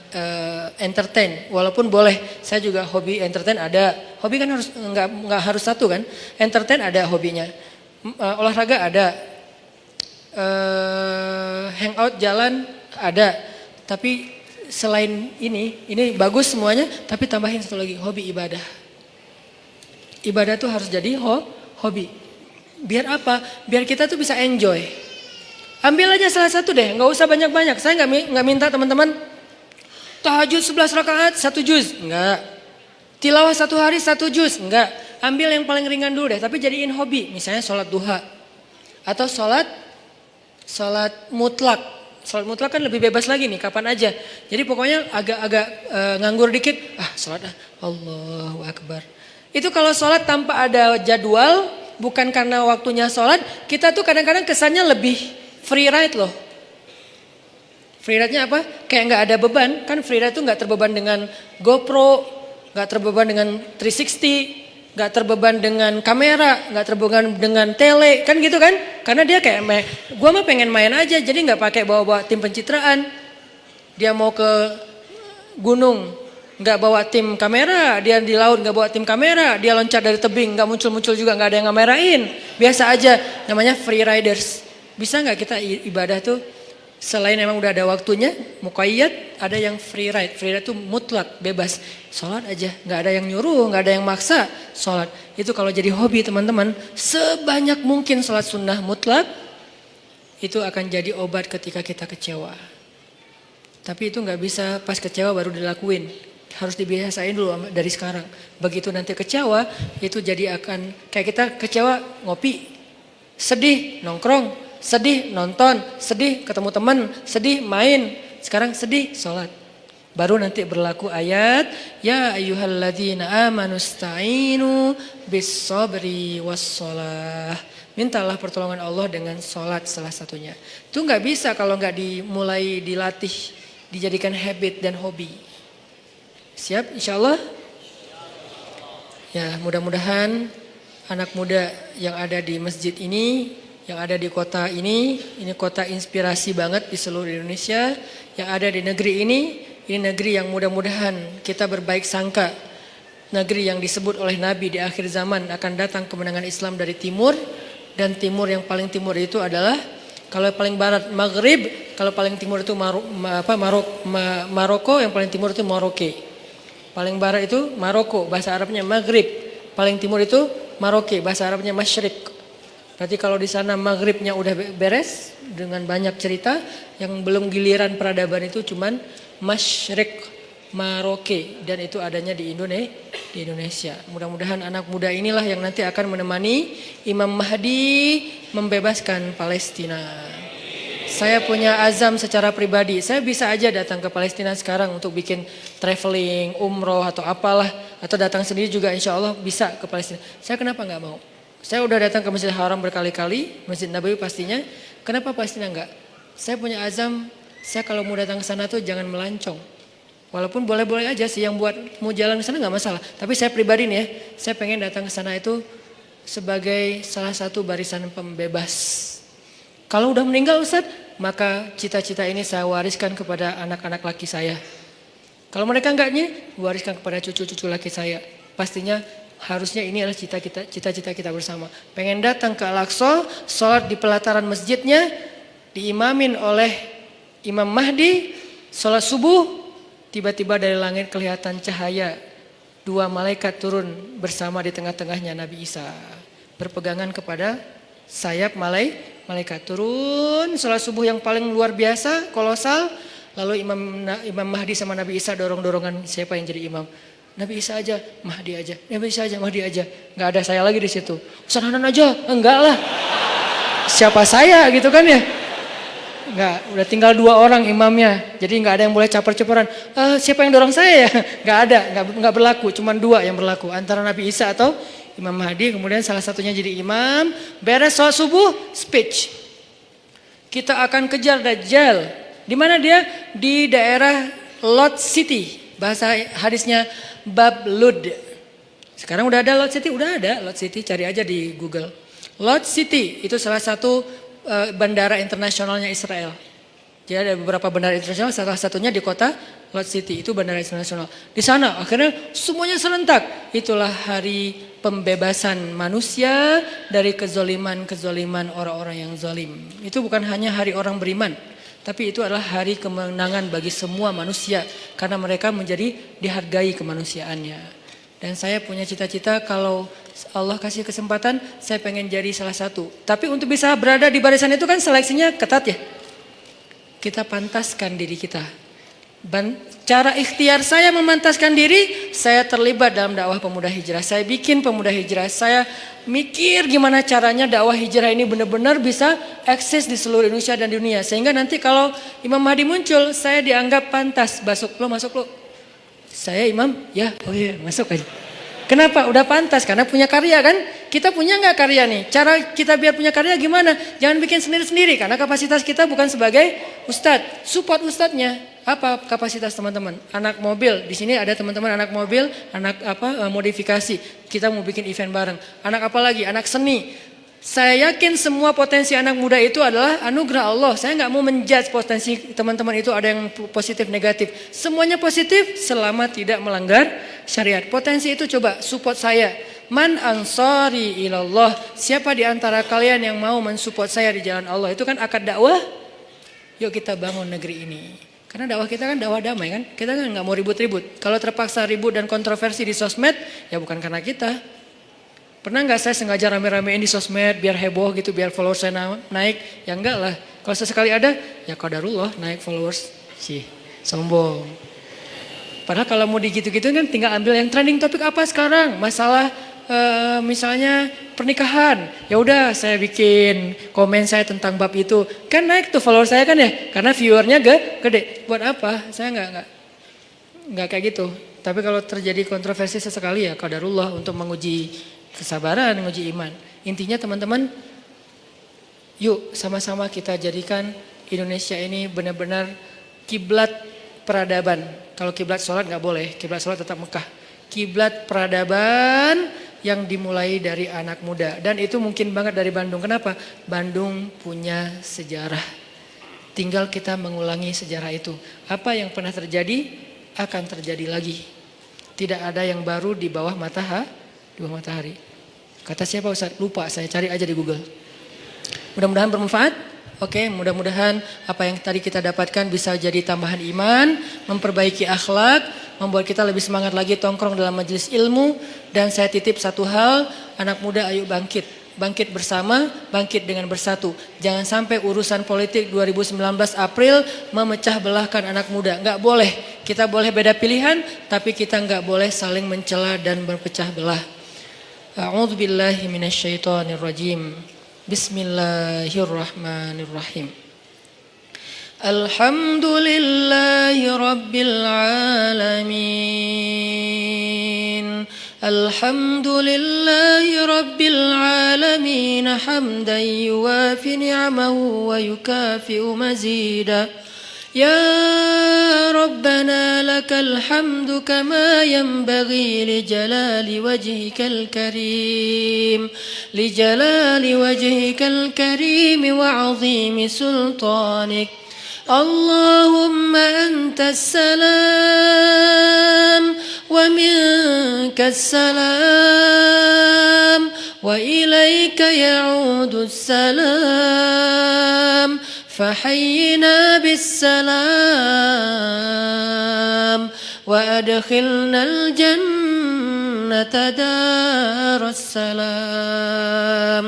entertain. Walaupun boleh, saya juga hobi entertain ada. Hobi kan harus nggak harus satu kan. Entertain ada hobinya. Olahraga ada. Hangout jalan ada. Tapi selain ini bagus semuanya. Tapi tambahin satu lagi, hobi ibadah. Ibadah tuh harus jadi hobi. Biar apa? Biar kita tuh bisa enjoy. Ambil aja salah satu deh, nggak usah banyak-banyak. Saya nggak minta teman-teman tahajud 11 rakaat 1 juz, nggak. Tilawah 1 hari 1 juz, nggak. Ambil yang paling ringan dulu deh, tapi jadiin hobi. Misalnya sholat duha atau sholat mutlak. Sholat mutlak kan lebih bebas lagi nih, kapan aja. Jadi pokoknya agak-agak nganggur dikit, sholat Allahu Akbar. Itu kalau sholat tanpa ada jadwal, bukan karena waktunya sholat, kita tuh kadang-kadang kesannya lebih free ride loh. Free ride-nya apa? Kayak gak ada beban. Kan free ride tuh gak terbeban dengan GoPro, gak terbeban dengan 360, nggak terbeban dengan kamera, nggak terbeban dengan tele, kan gitu kan? Karena dia kayak, gue mah pengen main aja, jadi nggak pakai bawa-bawa tim pencitraan. Dia mau ke gunung, nggak bawa tim kamera, dia di laut nggak bawa tim kamera, dia loncat dari tebing, nggak muncul-muncul juga, nggak ada yang ngamerain, biasa aja, namanya free riders. Bisa nggak kita ibadah tuh selain emang udah ada waktunya, muqayyad, ada yang free ride. Free ride itu mutlak, bebas. Sholat aja, nggak ada yang nyuruh, nggak ada yang maksa. Sholat, itu kalau jadi hobi teman-teman, sebanyak mungkin sholat sunnah mutlak, itu akan jadi obat ketika kita kecewa. Tapi itu nggak bisa pas kecewa baru dilakuin. Harus dibiasain dulu dari sekarang. Begitu nanti kecewa, itu jadi akan, kayak kita kecewa ngopi, sedih nongkrong, sedih nonton, sedih ketemu teman, sedih main. Sekarang sedih sholat. Baru nanti berlaku ayat, ya ayyuhalladzina amanu sta'inu bis sabri wassholah. Mintalah pertolongan Allah dengan sholat salah satunya. Itu nggak bisa kalau nggak dimulai dilatih, dijadikan habit dan hobi. Siap insya Allah? Ya mudah-mudahan anak muda yang ada di masjid ini, yang ada di kota ini kota inspirasi banget di seluruh Indonesia. Yang ada di negeri ini negeri yang mudah-mudahan kita berbaik sangka. Negeri yang disebut oleh Nabi di akhir zaman akan datang kemenangan Islam dari timur. Dan timur yang paling timur itu adalah, kalau paling barat Maghrib, kalau paling timur itu Maroko, yang paling timur itu Maroke. Paling barat itu Maroko, bahasa Arabnya Maghrib. Paling timur itu Maroke, bahasa Arabnya Masyriq. Berarti kalau di sana maghribnya udah beres dengan banyak cerita, yang belum giliran peradaban itu cuman Masyriq, Maroke, dan itu adanya di Indonesia. Mudah-mudahan anak muda inilah yang nanti akan menemani Imam Mahdi membebaskan Palestina. Saya punya azam secara pribadi, saya bisa aja datang ke Palestina sekarang untuk bikin traveling, umroh atau apalah, atau datang sendiri juga insya Allah bisa ke Palestina. Saya kenapa nggak mau? Saya udah datang ke Masjidil Haram berkali-kali, Masjid Nabawi pastinya. Kenapa Palestina enggak? Saya punya azam, saya kalau mau datang ke sana tuh jangan melancong. Walaupun boleh-boleh aja sih yang buat mau jalan ke sana enggak masalah. Tapi saya pribadi nih ya, saya pengen datang ke sana itu sebagai salah satu barisan pembebas. Kalau udah meninggal Ustaz, maka cita-cita ini saya wariskan kepada anak-anak laki saya. Kalau mereka enggaknya, wariskan kepada cucu-cucu laki saya. Pastinya harusnya ini adalah cita-cita kita bersama. Pengen datang ke Al-Aqsa, sholat di pelataran masjidnya, diimamin oleh Imam Mahdi, sholat subuh, tiba-tiba dari langit kelihatan cahaya. 2 malaikat turun bersama di tengah-tengahnya Nabi Isa. Berpegangan kepada sayap malaikat. Turun, sholat subuh yang paling luar biasa, kolosal. Lalu Imam Mahdi sama Nabi Isa dorong-dorongan siapa yang jadi imam. Nabi Isa aja, Mahdi aja, Nabi Isa aja, Mahdi aja. Nggak ada saya lagi di situ. Ustaz Hanan aja, enggak lah. Siapa saya gitu kan ya? Enggak, udah tinggal 2 orang imamnya. Jadi nggak ada yang boleh caper-caperan. Siapa yang dorong saya ya? Nggak ada, nggak berlaku. Cuma 2 yang berlaku. Antara Nabi Isa atau Imam Mahdi. Kemudian salah satunya jadi imam. Beres sholat subuh, speech. Kita akan kejar Dajjal. Di mana dia? Di daerah Lot City. Bahasa hadisnya Bab Lud. Sekarang udah ada Lot City, udah ada Lot City, cari aja di Google. Lot City itu salah satu bandara internasionalnya Israel. Jadi ada beberapa bandara internasional, salah satunya di kota Lot City, itu bandara internasional. Di sana akhirnya semuanya serentak. Itulah hari pembebasan manusia dari kezoliman orang-orang yang zalim. Itu bukan hanya hari orang beriman, tapi itu adalah hari kemenangan bagi semua manusia. Karena mereka menjadi dihargai kemanusiaannya. Dan saya punya cita-cita kalau Allah kasih kesempatan, saya pengen jadi salah satu. Tapi untuk bisa berada di barisan itu kan seleksinya ketat ya. Kita pantaskan diri kita. Cara ikhtiar saya memantaskan diri, saya terlibat dalam dakwah pemuda hijrah. Saya bikin pemuda hijrah. Saya mikir gimana caranya dakwah hijrah ini benar-benar bisa eksis di seluruh Indonesia dan dunia. Sehingga nanti kalau Imam Mahdi muncul, saya dianggap pantas. Masuk lo. Saya imam, ya, oh iya masuk aja. Kenapa? Udah pantas karena punya karya kan? Kita punya nggak karya nih? Cara kita biar punya karya gimana? Jangan bikin sendiri-sendiri karena kapasitas kita bukan sebagai ustadz. Support ustadznya. Apa kapasitas teman-teman? Anak mobil. Di sini ada teman-teman anak mobil, anak modifikasi. Kita mau bikin event bareng. Anak apa lagi? Anak seni. Saya yakin semua potensi anak muda itu adalah anugerah Allah. Saya nggak mau menjudge potensi teman-teman itu ada yang positif negatif. Semuanya positif selama tidak melanggar syariat. Potensi itu coba support saya. Man ansari ilallah. Siapa di antara kalian yang mau mensupport saya di jalan Allah? Itu kan akad dakwah. Yuk kita bangun negeri ini. Karena dakwah kita kan dakwah damai kan. Kita kan nggak mau ribut-ribut. Kalau terpaksa ribut dan kontroversi di sosmed, ya bukan karena kita. Pernah nggak saya sengaja rame-ramein di sosmed biar heboh gitu, biar followers saya naik? Ya enggak lah. Kalau sesekali ada, ya qadarullah naik followers. Sih, sombong. Padahal kalau mau digitu-gitu kan tinggal ambil yang trending topik apa sekarang? Masalah misalnya pernikahan. Ya udah saya bikin komen saya tentang bab itu. Kan naik tuh followers saya kan ya? Karena viewernya gede. Buat apa? Saya nggak kayak gitu. Tapi kalau terjadi kontroversi sesekali ya qadarullah untuk menguji kesabaran, menguji iman. Intinya teman-teman, yuk sama-sama kita jadikan Indonesia ini benar-benar kiblat peradaban. Kalau kiblat sholat nggak boleh, kiblat sholat tetap Mekah. Kiblat peradaban yang dimulai dari anak muda. Dan itu mungkin banget dari Bandung. Kenapa? Bandung punya sejarah. Tinggal kita mengulangi sejarah itu. Apa yang pernah terjadi akan terjadi lagi. Tidak ada yang baru di bawah matahari. Kata siapa Ustaz? Lupa, saya cari aja di Google. Mudah-mudahan bermanfaat. Oke, mudah-mudahan apa yang tadi kita dapatkan bisa jadi tambahan iman, memperbaiki akhlak, membuat kita lebih semangat lagi tongkrong dalam majelis ilmu. Dan saya titip satu hal, anak muda ayo bangkit. Bangkit bersama, bangkit dengan bersatu. Jangan sampai urusan politik 2019 April memecah belahkan anak muda. Enggak boleh. Kita boleh beda pilihan, tapi kita enggak boleh saling mencela dan berpecah belah. A'udzu billahi minasyaitonir rajim. Bismillahirrahmanirrahim. Alhamdulillahi rabbil alamin. Alhamdulillahi rabbil alamin hamdan yuwafi ni'amahu wa yukafi'u mazida. يا ربنا لك الحمد كما ينبغي لجلال وجهك الكريم وعظيم سلطانك اللهم أنت السلام ومنك السلام وإليك يعود السلام فحينا بالسلام وأدخلنا الجنة دار السلام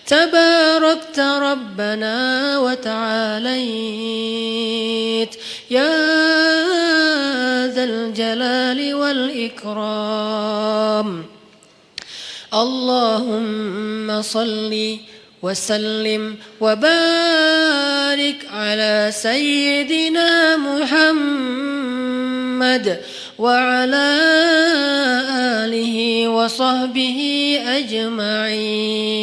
تباركت ربنا وتعاليت يا ذا الجلال والإكرام اللهم صلِّ وسلم وبارك على سيدنا محمد وعلى آله وصحبه أجمعين.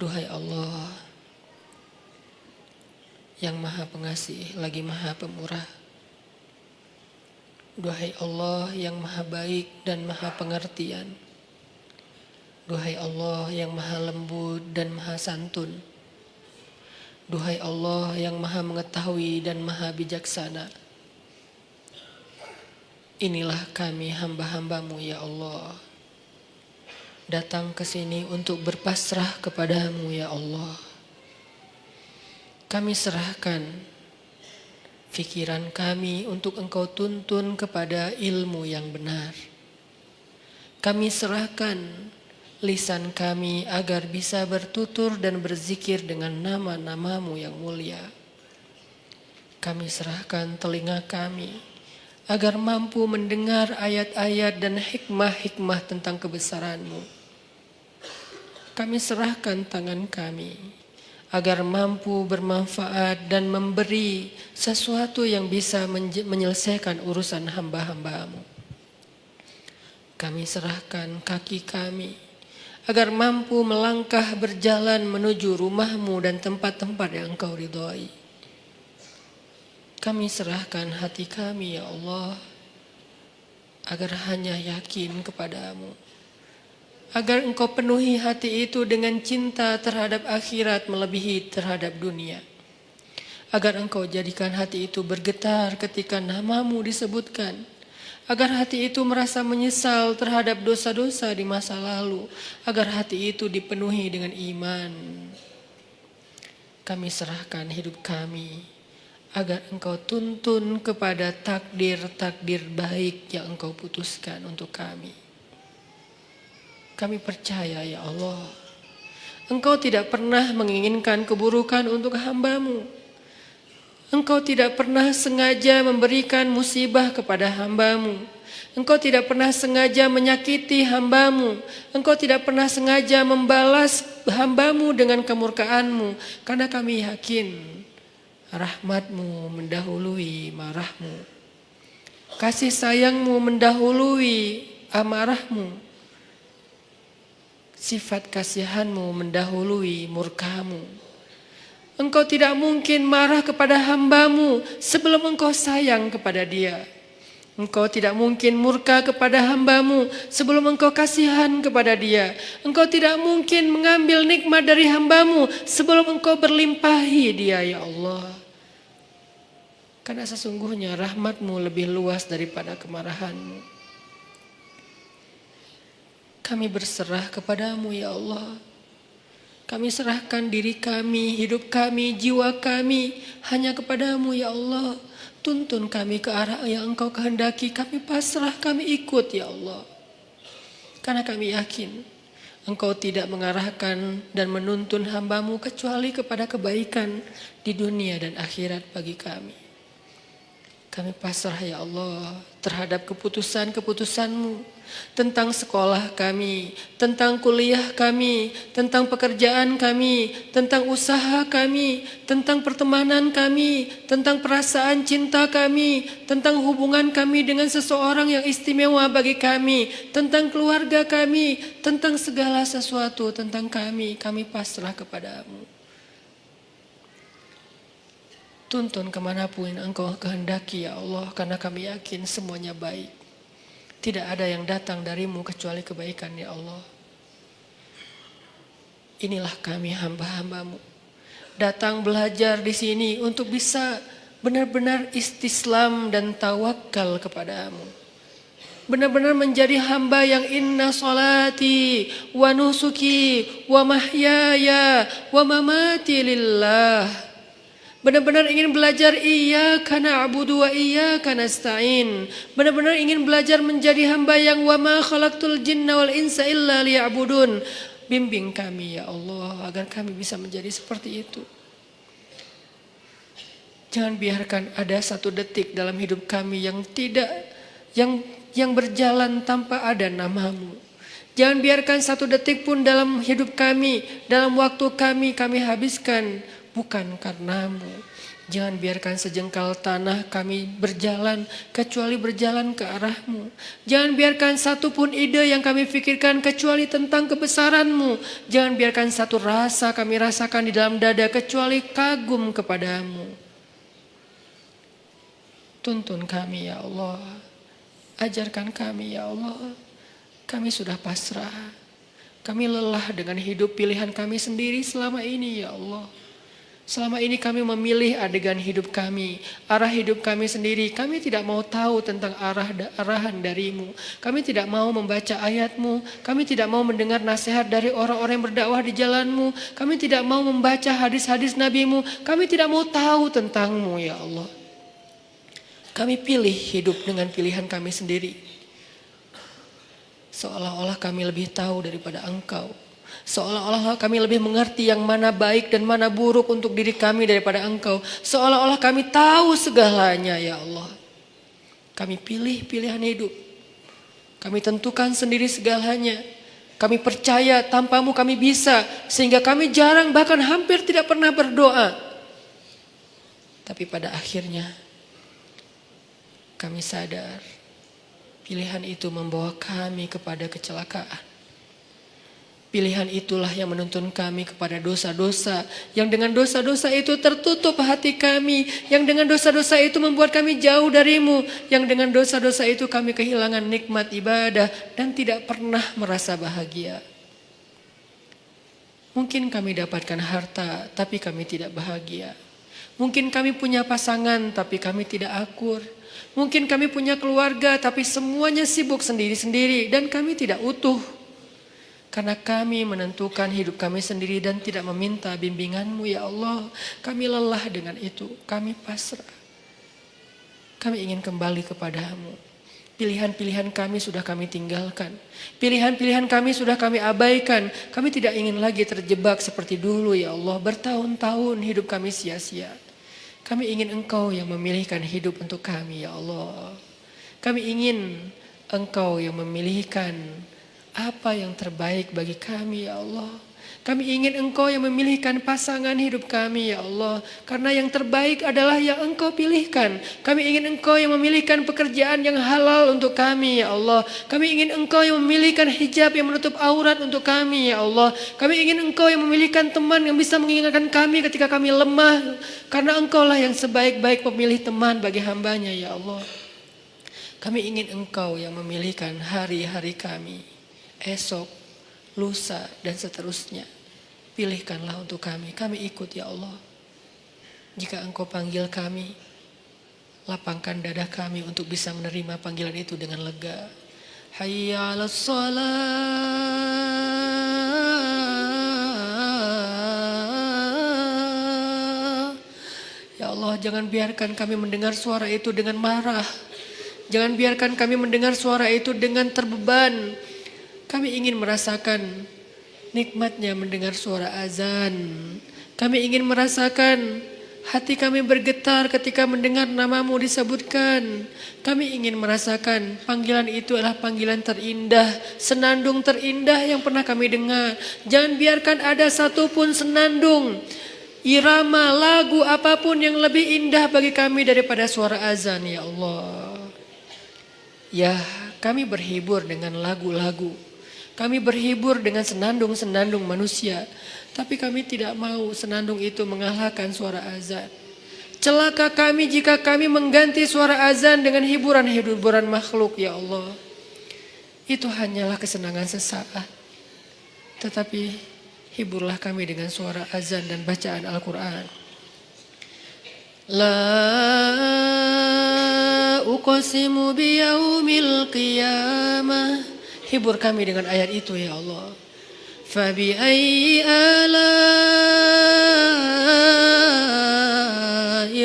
Duhai Allah yang maha pengasih lagi maha pemurah. Duhai Allah yang maha baik dan maha pengertian. Duhai Allah yang maha lembut dan maha santun. Duhai Allah yang maha mengetahui dan maha bijaksana. Inilah kami hamba-hambamu ya Allah. Datang ke sini untuk berpasrah kepadamu ya Allah. Kami serahkan pikiran kami untuk Engkau tuntun kepada ilmu yang benar. Kami serahkan lisan kami agar bisa bertutur dan berzikir dengan nama-namamu yang mulia. Kami serahkan telinga kami agar mampu mendengar ayat-ayat dan hikmah-hikmah tentang kebesaran-Mu. Kami serahkan tangan kami agar mampu bermanfaat dan memberi sesuatu yang bisa menyelesaikan urusan hamba-hamba-Mu. Kami serahkan kaki kami agar mampu melangkah berjalan menuju rumah-Mu dan tempat-tempat yang Engkau ridhoi. Kami serahkan hati kami ya Allah, agar hanya yakin kepadamu. Agar Engkau penuhi hati itu dengan cinta terhadap akhirat melebihi terhadap dunia. Agar Engkau jadikan hati itu bergetar ketika nama-Mu disebutkan. Agar hati itu merasa menyesal terhadap dosa-dosa di masa lalu. Agar hati itu dipenuhi dengan iman. Kami serahkan hidup kami agar Engkau tuntun kepada takdir-takdir baik yang Engkau putuskan untuk kami. Kami percaya ya Allah, Engkau tidak pernah menginginkan keburukan untuk hamba-Mu. Engkau tidak pernah sengaja memberikan musibah kepada hamba-Mu. Engkau tidak pernah sengaja menyakiti hamba-Mu. Engkau tidak pernah sengaja membalas hamba-Mu dengan kemurkaan-Mu. Karena kami yakin rahmat-Mu mendahului marah-Mu. Kasih sayang-Mu mendahului amarah-Mu. Sifat kasihan-Mu mendahului murka-Mu. Engkau tidak mungkin marah kepada hamba-Mu sebelum Engkau sayang kepada dia. Engkau tidak mungkin murka kepada hamba-Mu sebelum Engkau kasihan kepada dia. Engkau tidak mungkin mengambil nikmat dari hamba-Mu sebelum Engkau berlimpahi dia ya Allah. Karena sesungguhnya rahmat-Mu lebih luas daripada kemarahan-Mu. Kami berserah kepadamu ya Allah. Kami serahkan diri kami, hidup kami, jiwa kami hanya kepadamu ya Allah. Tuntun kami ke arah yang Engkau kehendaki. Kami pasrah, kami ikut ya Allah. Karena kami yakin Engkau tidak mengarahkan dan menuntun hamba-Mu kecuali kepada kebaikan di dunia dan akhirat bagi kami. Kami pasrah ya Allah terhadap keputusan-keputusan-Mu tentang sekolah kami, tentang kuliah kami, tentang pekerjaan kami, tentang usaha kami, tentang pertemanan kami, tentang perasaan cinta kami, tentang hubungan kami dengan seseorang yang istimewa bagi kami, tentang keluarga kami, tentang segala sesuatu tentang kami pasrah kepadamu. Tuntun kemanapun Engkau kehendaki ya Allah, karena kami yakin semuanya baik. Tidak ada yang datang darimu kecuali kebaikan ya Allah. Inilah kami hamba-hamba-Mu. Datang belajar di sini untuk bisa benar-benar istislam dan tawakal kepadamu. Benar-benar menjadi hamba yang inna salati wa nusuki wa mahyaya wa mamati lillah. Benar-benar ingin belajar iyyaka na'budu wa iyyaka nasta'in. Benar-benar ingin belajar menjadi hamba yang wa ma khalaqtul jinna wal insa illa liya'budun. Bimbing kami ya Allah agar kami bisa menjadi seperti itu. Jangan biarkan ada satu detik dalam hidup kami yang berjalan tanpa ada nama-Mu. Jangan biarkan satu detik pun dalam hidup kami, dalam waktu kami habiskan bukan karena-Mu. Jangan biarkan sejengkal tanah kami berjalan kecuali berjalan ke arah-Mu. Jangan biarkan satu pun ide yang kami pikirkan kecuali tentang kebesaran-Mu. Jangan biarkan satu rasa kami rasakan di dalam dada kecuali kagum kepadamu. Tuntun kami ya Allah. Ajarkan kami ya Allah. Kami sudah pasrah. Kami lelah dengan hidup pilihan kami sendiri selama ini ya Allah. Selama ini kami memilih adegan hidup kami, arah hidup kami sendiri. Kami tidak mau tahu tentang arahan dari-Mu. Kami tidak mau membaca ayat-Mu. Kami tidak mau mendengar nasihat dari orang-orang yang berdakwah di jalan-Mu. Kami tidak mau membaca hadis-hadis Nabi-Mu. Kami tidak mau tahu tentang-Mu ya Allah. Kami pilih hidup dengan pilihan kami sendiri. Seolah-olah kami lebih tahu daripada Engkau. Seolah-olah kami lebih mengerti yang mana baik dan mana buruk untuk diri kami daripada Engkau. Seolah-olah kami tahu segalanya ya Allah. Kami pilih pilihan hidup. Kami tentukan sendiri segalanya. Kami percaya tanpa-Mu kami bisa. Sehingga kami jarang bahkan hampir tidak pernah berdoa. Tapi pada akhirnya kami sadar pilihan itu membawa kami kepada kecelakaan. Pilihan itulah yang menuntun kami kepada dosa-dosa. Yang dengan dosa-dosa itu tertutup hati kami. Yang dengan dosa-dosa itu membuat kami jauh darimu. Yang dengan dosa-dosa itu kami kehilangan nikmat ibadah dan tidak pernah merasa bahagia. Mungkin kami dapatkan harta tapi kami tidak bahagia. Mungkin kami punya pasangan tapi kami tidak akur. Mungkin kami punya keluarga tapi semuanya sibuk sendiri-sendiri dan kami tidak utuh. Karena kami menentukan hidup kami sendiri dan tidak meminta bimbingan-Mu ya Allah. Kami lelah dengan itu, kami pasrah. Kami ingin kembali kepadamu. Pilihan-pilihan kami sudah kami tinggalkan. Pilihan-pilihan kami sudah kami abaikan. Kami tidak ingin lagi terjebak seperti dulu ya Allah. Bertahun-tahun hidup kami sia-sia. Kami ingin Engkau yang memilihkan hidup untuk kami ya Allah. Kami ingin Engkau yang memilihkan apa yang terbaik bagi kami ya Allah. Kami ingin Engkau yang memilihkan pasangan hidup kami ya Allah. Karena yang terbaik adalah yang Engkau pilihkan. Kami ingin Engkau yang memilihkan pekerjaan yang halal untuk kami ya Allah. Kami ingin Engkau yang memilihkan hijab yang menutup aurat untuk kami ya Allah. Kami ingin Engkau yang memilihkan teman yang bisa mengingatkan kami ketika kami lemah. Karena Engkau lah yang sebaik-baik pemilih teman bagi hambanya ya Allah. Kami ingin Engkau yang memilihkan hari-hari kami. Esok, lusa, dan seterusnya. Pilihkanlah untuk kami. Kami ikut ya Allah. Jika Engkau panggil kami, lapangkan dada kami untuk bisa menerima panggilan itu dengan lega. Hayya 'alas shalah. Ya Allah, jangan biarkan kami mendengar suara itu dengan marah. Jangan biarkan kami mendengar suara itu dengan terbeban. Kami ingin merasakan nikmatnya mendengar suara azan. Kami ingin merasakan hati kami bergetar ketika mendengar namamu disebutkan. Kami ingin merasakan panggilan itu adalah panggilan terindah, senandung terindah yang pernah kami dengar. Jangan biarkan ada satupun senandung, irama, lagu apapun yang lebih indah bagi kami daripada suara azan ya Allah. Ya, kami berhibur dengan lagu-lagu. Kami berhibur dengan senandung-senandung manusia. Tapi kami tidak mau senandung itu mengalahkan suara azan. Celaka kami jika kami mengganti suara azan dengan hiburan-hiburan makhluk ya Allah. Itu hanyalah kesenangan sesaat. Tetapi hiburlah kami dengan suara azan dan bacaan Al-Quran. La uqsimu biyaumil qiyamah. Hibur kami dengan ayat itu ya Allah. Fabi ayyi ala'i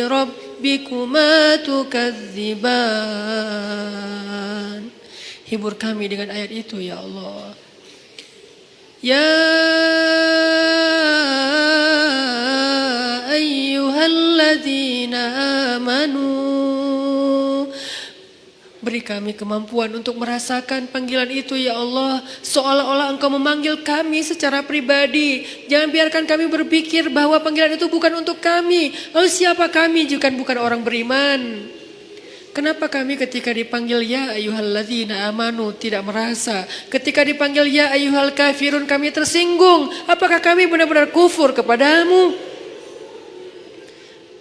rabbikuma tukadziban. Hibur kami dengan ayat itu ya Allah. Ya ayyuhalladzina amanu. Beri kami kemampuan untuk merasakan panggilan itu ya Allah. Seolah-olah Engkau memanggil kami secara pribadi. Jangan biarkan kami berpikir bahwa panggilan itu bukan untuk kami. Lalu siapa kami jika bukan orang beriman? Kenapa kami ketika dipanggil ya ayyuhalladzina amanu tidak merasa? Ketika dipanggil ya ayyuhal kafirun kami tersinggung. Apakah kami benar-benar kufur kepadamu?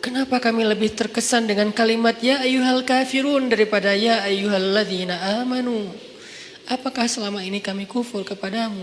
Kenapa kami lebih terkesan dengan kalimat ya ayyuhal kafirun daripada ya ayyuhalladzina amanu? Apakah selama ini kami kufur kepadamu?